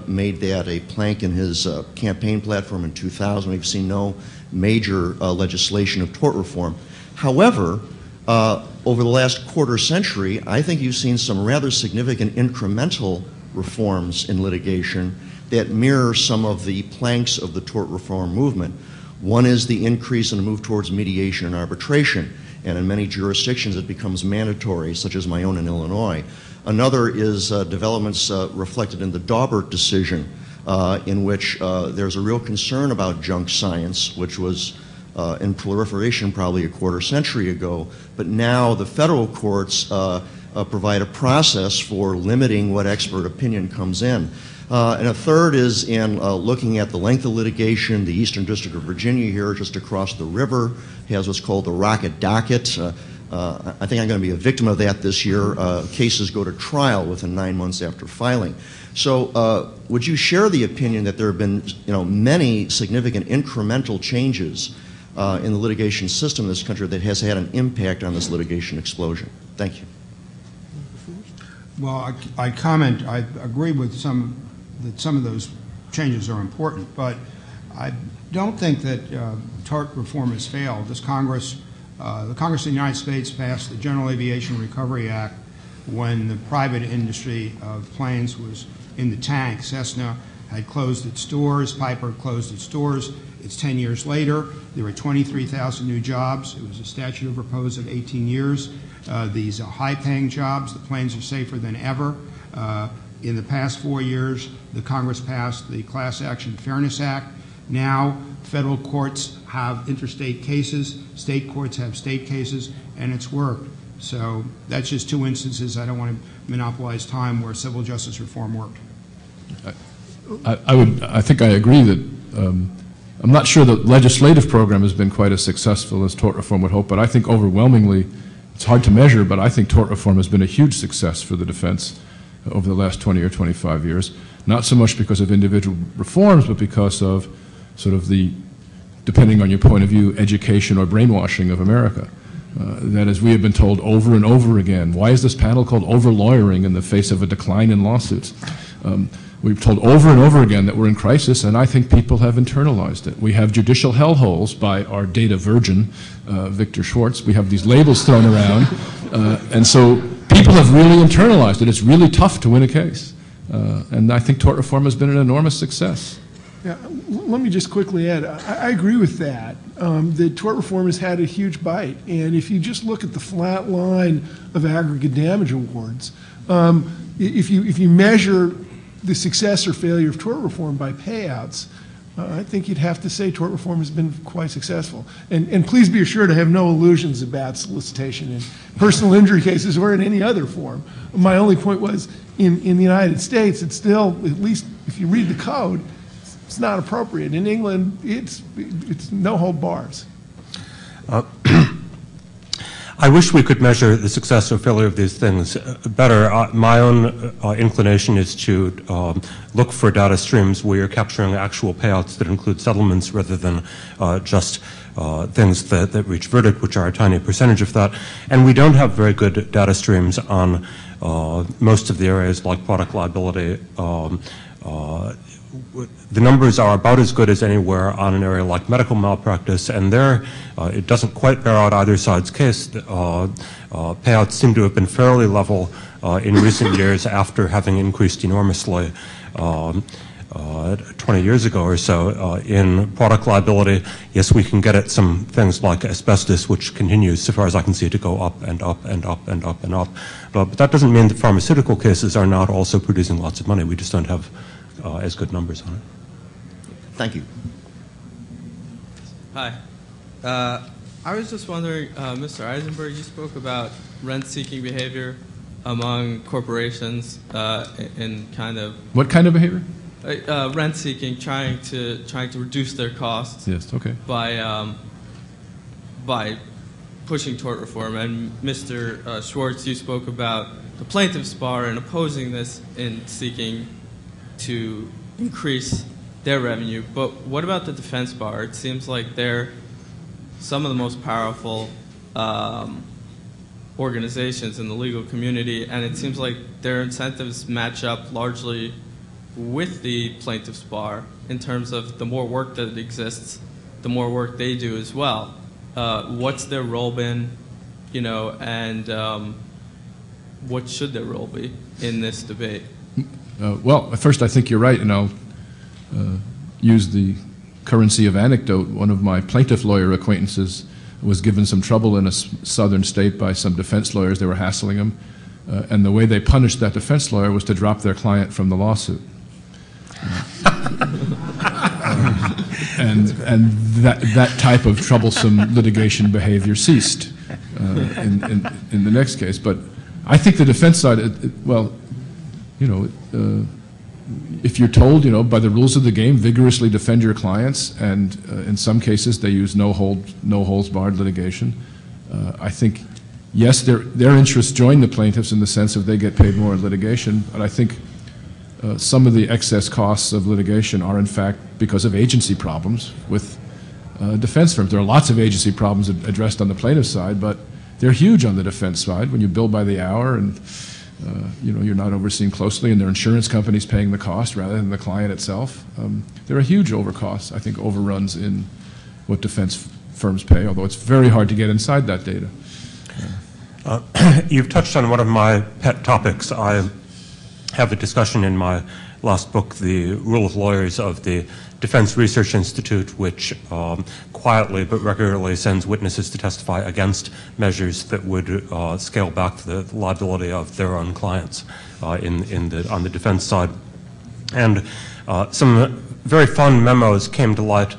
made that a plank in his campaign platform in 2000. We've seen no major legislation of tort reform. However, over the last quarter century, I think you've seen some rather significant incremental reforms in litigation that mirror some of the planks of the tort reform movement. One is the increase in the move towards mediation and arbitration, and in many jurisdictions it becomes mandatory, such as my own in Illinois. Another is developments reflected in the Daubert decision, in which there's a real concern about junk science, which was in proliferation probably a quarter century ago, but now the federal courts provide a process for limiting what expert opinion comes in. And a third is in looking at the length of litigation. The Eastern District of Virginia here, just across the river, has what's called the Rocket Docket. I think I'm going to be a victim of that this year. Cases go to trial within 9 months after filing. So would you share the opinion that there have been many significant incremental changes in the litigation system in this country that has had an impact on this litigation explosion? Thank you. Well, I comment, I agree with that some of those changes are important, but I don't think that tort reform has failed. This Congress, the Congress of the United States passed the General Aviation Recovery Act when the private industry of planes was in the tank. Cessna had closed its doors, Piper closed its doors. It's 10 years later. There were 23,000 new jobs. It was a statute of repose of 18 years. These are high-paying jobs. The planes are safer than ever. In the past 4 years, the Congress passed the Class Action Fairness Act. Now, federal courts have interstate cases, state courts have state cases, and it's worked. So that's just two instances. I don't want to monopolize time where civil justice reform worked. I think I agree that I'm not sure the legislative program has been quite as successful as tort reform would hope, but I think overwhelmingly, it's hard to measure, but I think tort reform has been a huge success for the defense over the last 20 or 25 years, not so much because of individual reforms, but because of sort of the, depending on your point of view, education or brainwashing of America. That is, we have been told over and over again, why is this panel called overlawyering in the face of a decline in lawsuits? We've told over and over again that we're in crisis, and I think people have internalized it. We have judicial hellholes by our data virgin, Victor Schwartz. We have these labels thrown around, and so people have really internalized it. It's really tough to win a case, and I think tort reform has been an enormous success. Yeah, let me just quickly add, I agree with that. The tort reform has had a huge bite, and if you just look at the flat line of aggregate damage awards, if you measure the success or failure of tort reform by payouts, I think you'd have to say tort reform has been quite successful. And please be assured I have no illusions about solicitation in personal injury cases or in any other form. My only point was, in the United States, it's still, at least if you read the code, it's not appropriate. In England, it's no hold bars. I wish we could measure the success or failure of these things better. My own inclination is to look for data streams where you're capturing actual payouts that include settlements rather than just things that reach verdict, which are a tiny percentage of that. And we don't have very good data streams on most of the areas like product liability. The numbers are about as good as anywhere on an area like medical malpractice, and there it doesn't quite bear out either side's case. Payouts seem to have been fairly level in recent years after having increased enormously 20 years ago or so. In product liability, yes, we can get at some things like asbestos, which continues, so far as I can see, to go up and up and up and up and up. But that doesn't mean that pharmaceutical cases are not also producing lots of money. We just don't have as good numbers on it. Thank you. Hi. I was just wondering, Mr. Eisenberg, you spoke about rent-seeking behavior among corporations in kind of... What kind of behavior? Rent-seeking, trying to reduce their costs. Yes, okay. By pushing tort reform. And Mr. Schwartz, you spoke about the plaintiffs' bar and opposing this in seeking to increase their revenue. But what about the defense bar? It seems like they're some of the most powerful organizations in the legal community, and it seems like their incentives match up largely with the plaintiff's bar in terms of the more work that exists, the more work they do as well. What's their role been, and what should their role be in this debate? Well, first, I think you're right, and I'll use the currency of anecdote. One of my plaintiff lawyer acquaintances was given some trouble in a southern state by some defense lawyers. They were hassling him, and the way they punished that defense lawyer was to drop their client from the lawsuit. And that type of troublesome litigation behavior ceased in the next case. But I think the defense side, if you're told, by the rules of the game, vigorously defend your clients, and in some cases they use no holds barred litigation, I think, yes, their interests join the plaintiffs in the sense of they get paid more in litigation, but I think some of the excess costs of litigation are in fact because of agency problems with defense firms. There are lots of agency problems addressed on the plaintiff side, but they're huge on the defense side when you bill by the hour and you're not overseeing closely, and their insurance companies paying the cost rather than the client itself. There are huge overcosts, I think, overruns in what defense firms pay, although it's very hard to get inside that data. You've touched on one of my pet topics. I have a discussion in my last book, The Rule of Lawyers, of the Defense Research Institute, which quietly but regularly sends witnesses to testify against measures that would scale back the liability of their own clients on the defense side. And some very fun memos came to light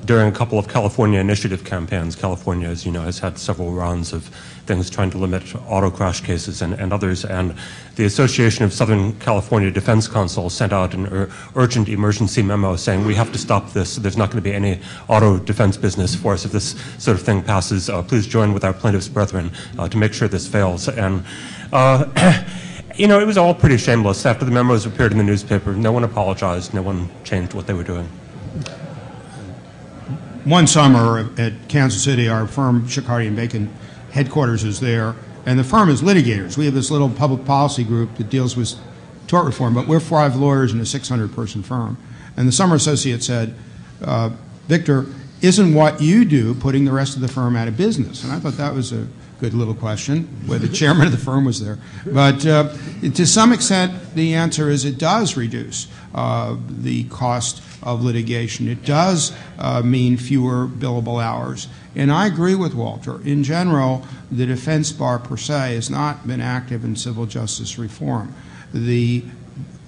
during a couple of California initiative campaigns. California, as you know, has had several rounds of things trying to limit auto crash cases and others, and the Association of Southern California Defense Counsel sent out an urgent emergency memo saying we have to stop this. There's not going to be any auto defense business for us if this sort of thing passes. Please join with our plaintiffs' brethren to make sure this fails. And it was all pretty shameless. After the memos appeared in the newspaper, no one apologized, no one changed what they were doing. One summer at Kansas City, our firm, Chicardi & Bacon, headquarters is there, and the firm is litigators. We have this little public policy group that deals with tort reform, but we're 5 lawyers in a 600-person firm. And the summer associate said, Victor, isn't what you do putting the rest of the firm out of business? And I thought that was a good little question, where the chairman of the firm was there. But to some extent, the answer is it does reduce the cost of litigation. It does mean fewer billable hours. And I agree with Walter. In general, the defense bar per se has not been active in civil justice reform. The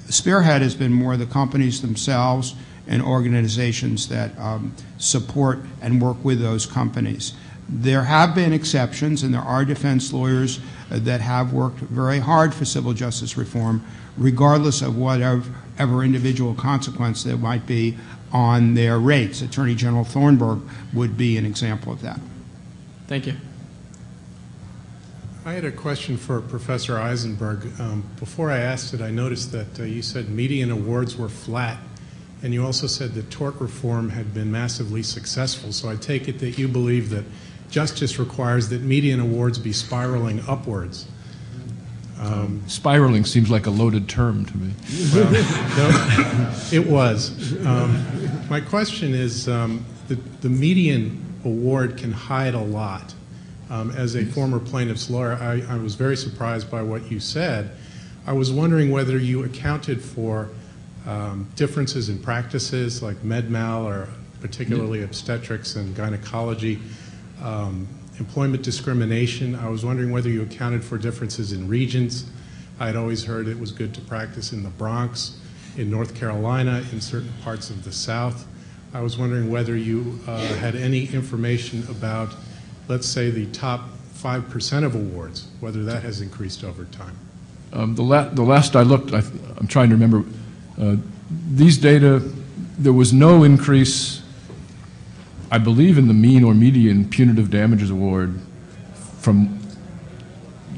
spearhead has been more the companies themselves and organizations that support and work with those companies. There have been exceptions, and there are defense lawyers that have worked very hard for civil justice reform, regardless of whatever individual consequence there might be on their rates. Attorney General Thornburg would be an example of that. Thank you. I had a question for Professor Eisenberg. Before I asked it, I noticed that you said median awards were flat, and you also said that tort reform had been massively successful. So I take it that you believe that justice requires that median awards be spiraling upwards. Spiraling seems like a loaded term to me. Well, no, it was. My question is, the median award can hide a lot. As a former plaintiff's lawyer, I was very surprised by what you said. I was wondering whether you accounted for differences in practices like med-mal or particularly obstetrics and gynecology, employment discrimination. I was wondering whether you accounted for differences in regions. I'd always heard it was good to practice in the Bronx, in North Carolina, in certain parts of the South. I was wondering whether you had any information about, let's say, the top 5% of awards, whether that has increased over time. The last I looked, I'm trying to remember, these data, there was no increase, I believe, in the mean or median punitive damages award from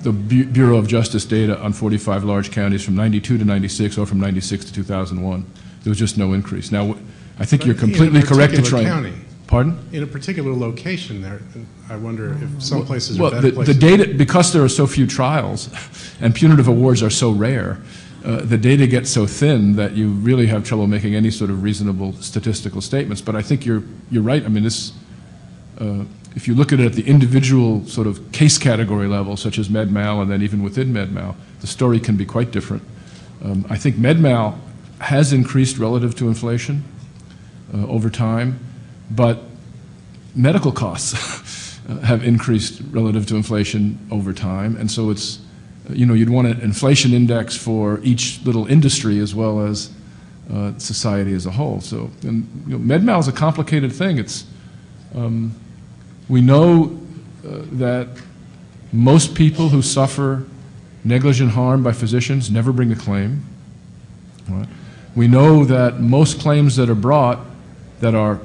the Bureau of Justice data on 45 large counties from 92 to 96 or from 96 to 2001. There was just no increase. Now, I think you're completely correct to try. County, pardon? in a particular location there, I wonder if some places are better places. The data, because there are so few trials and punitive awards are so rare, the data gets so thin that you really have trouble making any sort of reasonable statistical statements. But I think you're right. I mean, this, if you look at it at the individual sort of case category level, such as med-mal, and then even within med-mal, the story can be quite different. I think med-mal has increased relative to inflation over time, but medical costs have increased relative to inflation over time, and so it's, you'd want an inflation index for each little industry as well as society as a whole. So, and med-mal is a complicated thing. It's, we know that most people who suffer negligent harm by physicians never bring a claim. Right? We know that most claims that are brought that are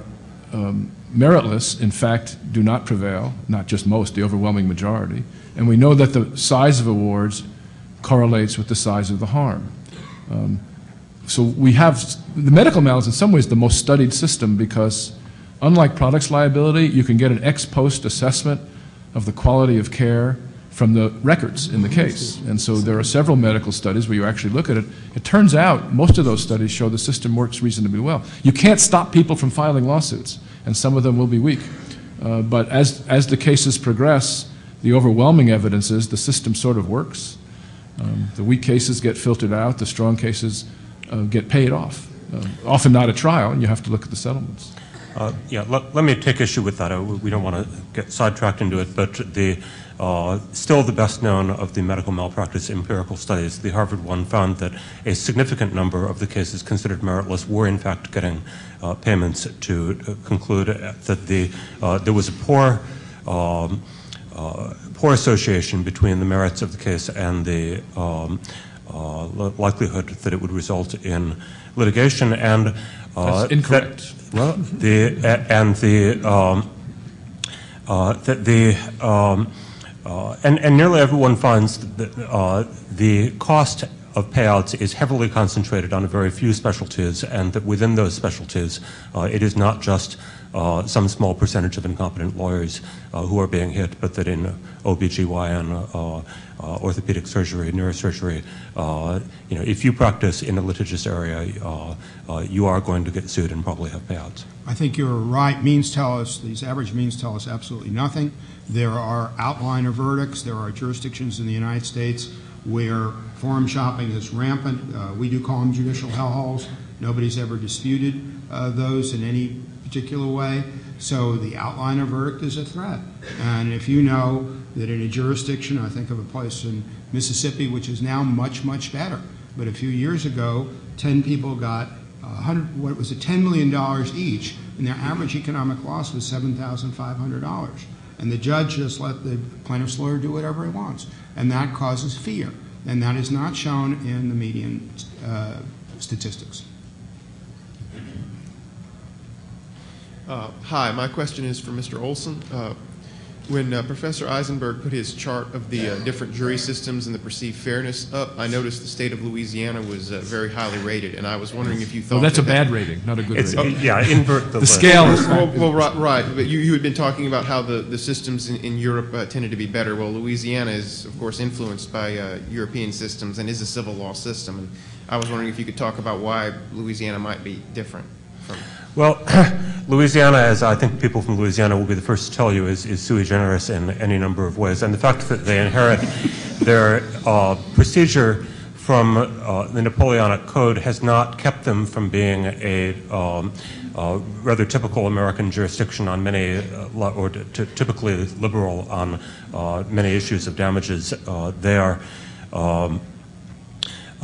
meritless, in fact, do not prevail, not just most, the overwhelming majority. And we know that the size of awards correlates with the size of the harm. So we have, the medical mal is in some ways the most studied system because Unlike products liability, you can get an ex post assessment of the quality of care from the records in the case. And so there are several medical studies where you actually look at it. It turns out most of those studies show the system works reasonably well. You can't stop people from filing lawsuits, and some of them will be weak. But as the cases progress, the overwhelming evidence is the system sort of works. The weak cases get filtered out, the strong cases get paid off. Often not a trial, and you have to look at the settlements. Let me take issue with that. We don't want to get sidetracked into it, but still the best known of the medical malpractice empirical studies, the Harvard one found that a significant number of the cases considered meritless were in fact getting payments to conclude that there was a poor association between the merits of the case and the likelihood that it would result in litigation. And that's incorrect. And nearly everyone finds that the cost of payouts is heavily concentrated on a very few specialties, and that within those specialties, it is not just some small percentage of incompetent lawyers who are being hit, but that in OBGYN, orthopedic surgery, neurosurgery, if you practice in a litigious area, you are going to get sued and probably have payouts. I think you're right. These average means tell us absolutely nothing. There are outliner verdicts. There are jurisdictions in the United States where forum shopping is rampant. We do call them judicial hellholes. Nobody's ever disputed those in any particular way. So the outliner verdict is a threat. And if you know that in a jurisdiction, I think of a place in Mississippi, which is now much, much better, but a few years ago, 10 people got $10 million each, and their average economic loss was $7,500. And the judge just let the plaintiff's lawyer do whatever he wants. And that causes fear. And that is not shown in the median statistics. Hi, my question is for Mr. Olson. When Professor Eisenberg put his chart of the different jury systems and the perceived fairness up, I noticed the state of Louisiana was very highly rated, and I was wondering if you thought that's a bad rating, not a good rating. Invert the scale is well, right. But you had been talking about how the systems in Europe tended to be better. Well, Louisiana is, of course, influenced by European systems and is a civil law system. And I was wondering if you could talk about why Louisiana might be different from... Well, Louisiana, as I think people from Louisiana will be the first to tell you, is sui generis in any number of ways. And the fact that they inherit their procedure from the Napoleonic Code has not kept them from being a rather typical American jurisdiction on many, or typically liberal on many issues of damages. They are...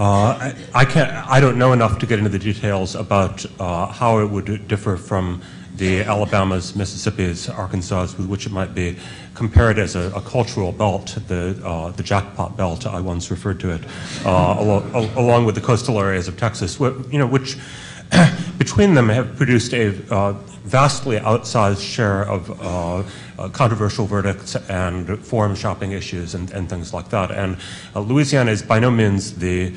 I don't know enough to get into the details about how it would differ from the Alabamas, Mississippis, Arkansas, with which it might be compared as a cultural belt, the jackpot belt, I once referred to it, along with the coastal areas of Texas, which between them have produced a vastly outsized share of controversial verdicts and forum shopping issues and things like that. And Louisiana is by no means the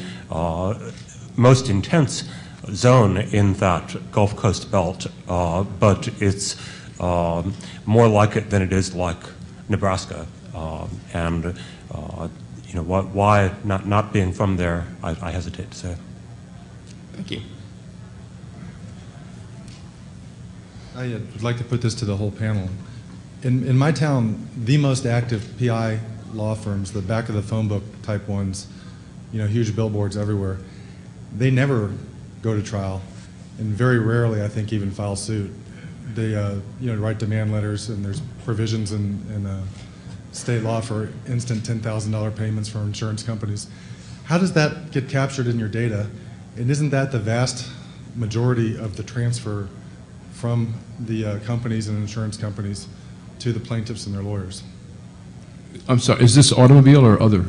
most intense zone in that Gulf Coast belt, but it's more like it than it is like Nebraska. Why not being from there, I hesitate to say. Thank you. I would like to put this to the whole panel. In my town, the most active PI law firms, the back of the phone book type ones, huge billboards everywhere, they never go to trial, and very rarely, I think, even file suit. They, write demand letters, and there's provisions in state law for instant $10,000 payments from insurance companies. How does that get captured in your data? And isn't that the vast majority of the transfer from the companies and insurance companies to the plaintiffs and their lawyers? I'm sorry, is this automobile or other?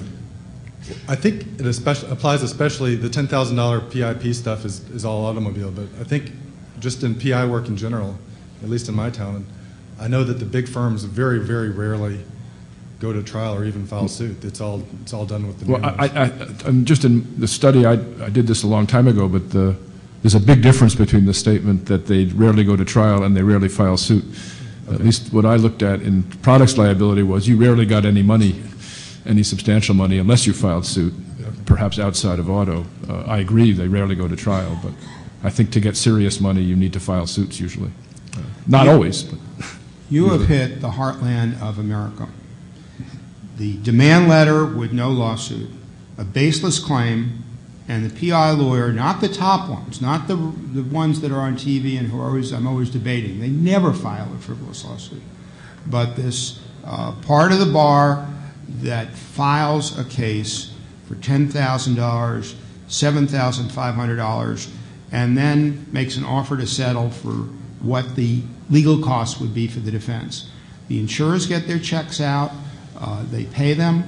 I think it applies especially, the $10,000 PIP stuff is all automobile, but I think just in PI work in general, at least in my town, I know that the big firms very, very rarely go to trial or even file suit. It's all done with the I'm just in the study, I did this a long time ago, but the there's a big difference between the statement that they rarely go to trial and they rarely file suit. At least what I looked at in products liability was you rarely got any money, any substantial money, unless you filed suit, perhaps outside of auto. I agree they rarely go to trial, but I think to get serious money you need to file suits usually. Not always. But you have hit the heartland of America. The demand letter with no lawsuit, a baseless claim, and the PI lawyer, not the top ones, not the ones that are on TV and who are I'm always debating. They never file a frivolous lawsuit. But this part of the bar that files a case for $10,000, $7,500, and then makes an offer to settle for what the legal costs would be for the defense. The insurers get their checks out. They pay them.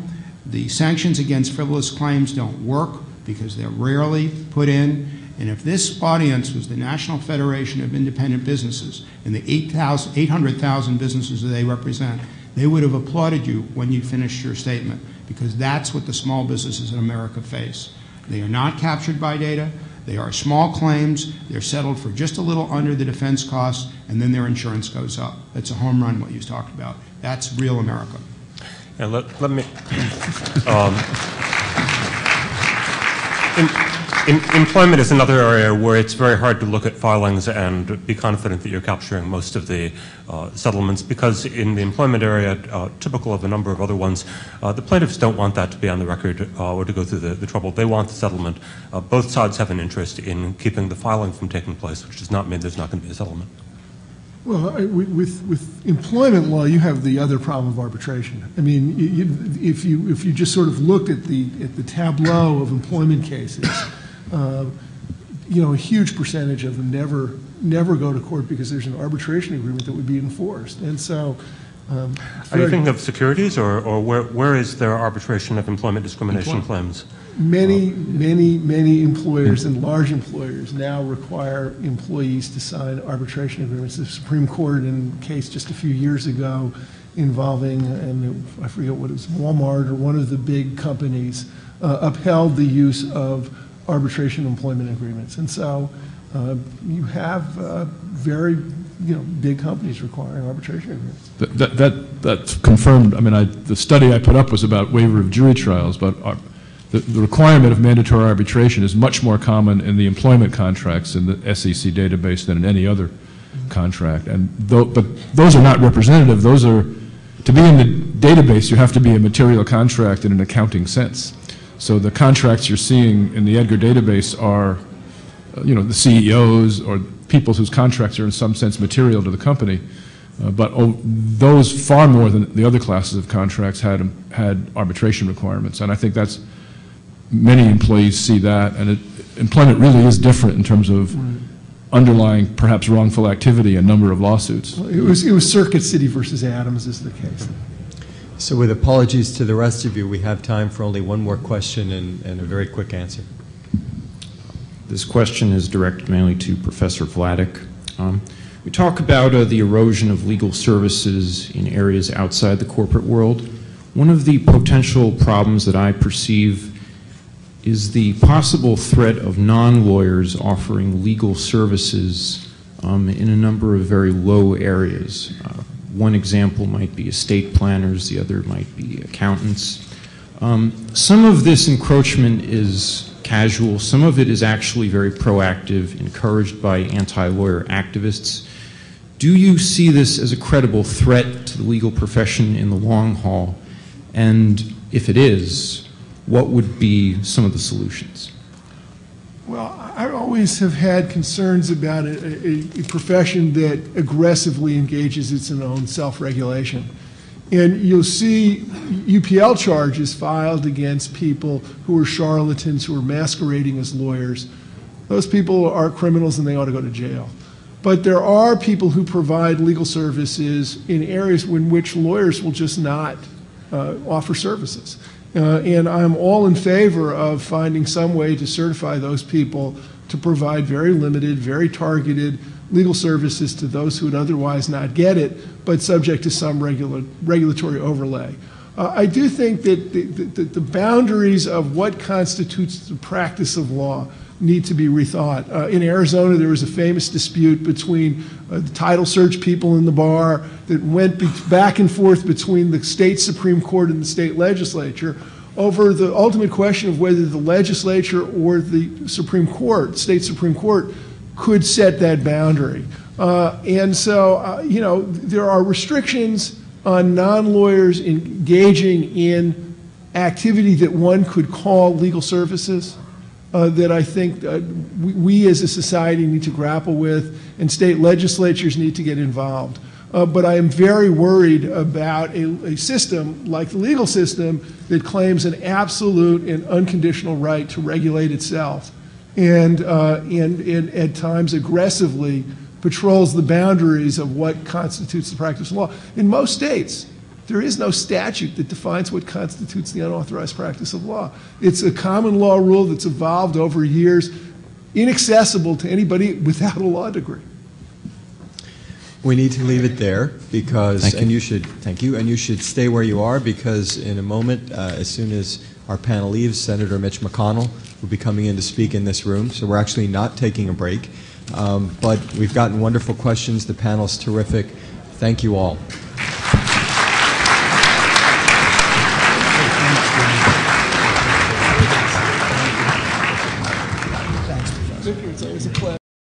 The sanctions against frivolous claims don't work because they're rarely put in. And if this audience was the National Federation of Independent Businesses and the 800,000 businesses that they represent, they would have applauded you when you finished your statement, because that's what the small businesses in America face. They are not captured by data. They are small claims. They're settled for just a little under the defense costs, and then their insurance goes up. That's a home run, what you talked about. That's real America. And let me. Employment is another area where it's very hard to look at filings and be confident that you're capturing most of the settlements, because in the employment area, typical of a number of other ones, the plaintiffs don't want that to be on the record or to go through the trouble. They want the settlement. Both sides have an interest in keeping the filing from taking place, which does not mean there's not going to be a settlement. Well, with employment law, you have the other problem of arbitration. I mean, if you just sort of looked at the tableau of employment cases, you know, a huge percentage of them never go to court because there's an arbitration agreement that would be enforced. And so, are you thinking of securities, or where is there arbitration of employment discrimination claims? Many employers and large employers now require employees to sign arbitration agreements. The Supreme Court, in a case just a few years ago involving, and I forget what it was, Walmart or one of the big companies, upheld the use of arbitration employment agreements. And so you have very big companies requiring arbitration agreements. That's confirmed. I mean, the study I put up was about waiver of jury trials, but the requirement of mandatory arbitration is much more common in the employment contracts in the SEC database than in any other contract. But those are not representative. Those are, to be in the database, you have to be a material contract in an accounting sense. So the contracts you're seeing in the Edgar database are, the CEOs or people whose contracts are in some sense material to the company. But those far more than the other classes of contracts had arbitration requirements. And I think that's, many employees see that, and employment really is different in terms of underlying perhaps wrongful activity and number of lawsuits. Well, it was Circuit City versus Adams is the case. So with apologies to the rest of you, we have time for only one more question and a very quick answer. This question is directed mainly to Professor Vladeck. We talk about the erosion of legal services in areas outside the corporate world. One of the potential problems that I perceive is the possible threat of non-lawyers offering legal services in a number of very low areas. One example might be estate planners, the other might be accountants. Some of this encroachment is casual, some of it is actually very proactive, encouraged by anti-lawyer activists. Do you see this as a credible threat to the legal profession in the long haul? And if it is, what would be some of the solutions? Well, I always have had concerns about a profession that aggressively engages its own self-regulation. And you'll see UPL charges filed against people who are charlatans, who are masquerading as lawyers. Those people are criminals and they ought to go to jail. But there are people who provide legal services in areas in which lawyers will just not offer services. And I'm all in favor of finding some way to certify those people to provide very limited, very targeted legal services to those who would otherwise not get it, but subject to some regulatory overlay. I do think that the boundaries of what constitutes the practice of law need to be rethought. In Arizona, there was a famous dispute between the title search people in the bar that went back and forth between the state Supreme Court and the state legislature over the ultimate question of whether the legislature or the Supreme Court, state Supreme Court, could set that boundary. And so, you know, there are restrictions on non-lawyers engaging in activity that one could call legal services that I think we as a society need to grapple with, and state legislatures need to get involved. But I am very worried about a system like the legal system that claims an absolute and unconditional right to regulate itself and at times aggressively patrols the boundaries of what constitutes the practice of law. In most states, there is no statute that defines what constitutes the unauthorized practice of law. It's a common law rule that's evolved over years, inaccessible to anybody without a law degree. We need to leave it there because, and you should, thank you, and you should stay where you are because in a moment, as soon as our panel leaves, Senator Mitch McConnell will be coming in to speak in this room, so we're actually not taking a break. But we've gotten wonderful questions. The panel's terrific. Thank you all. Victor, it's always a pleasure.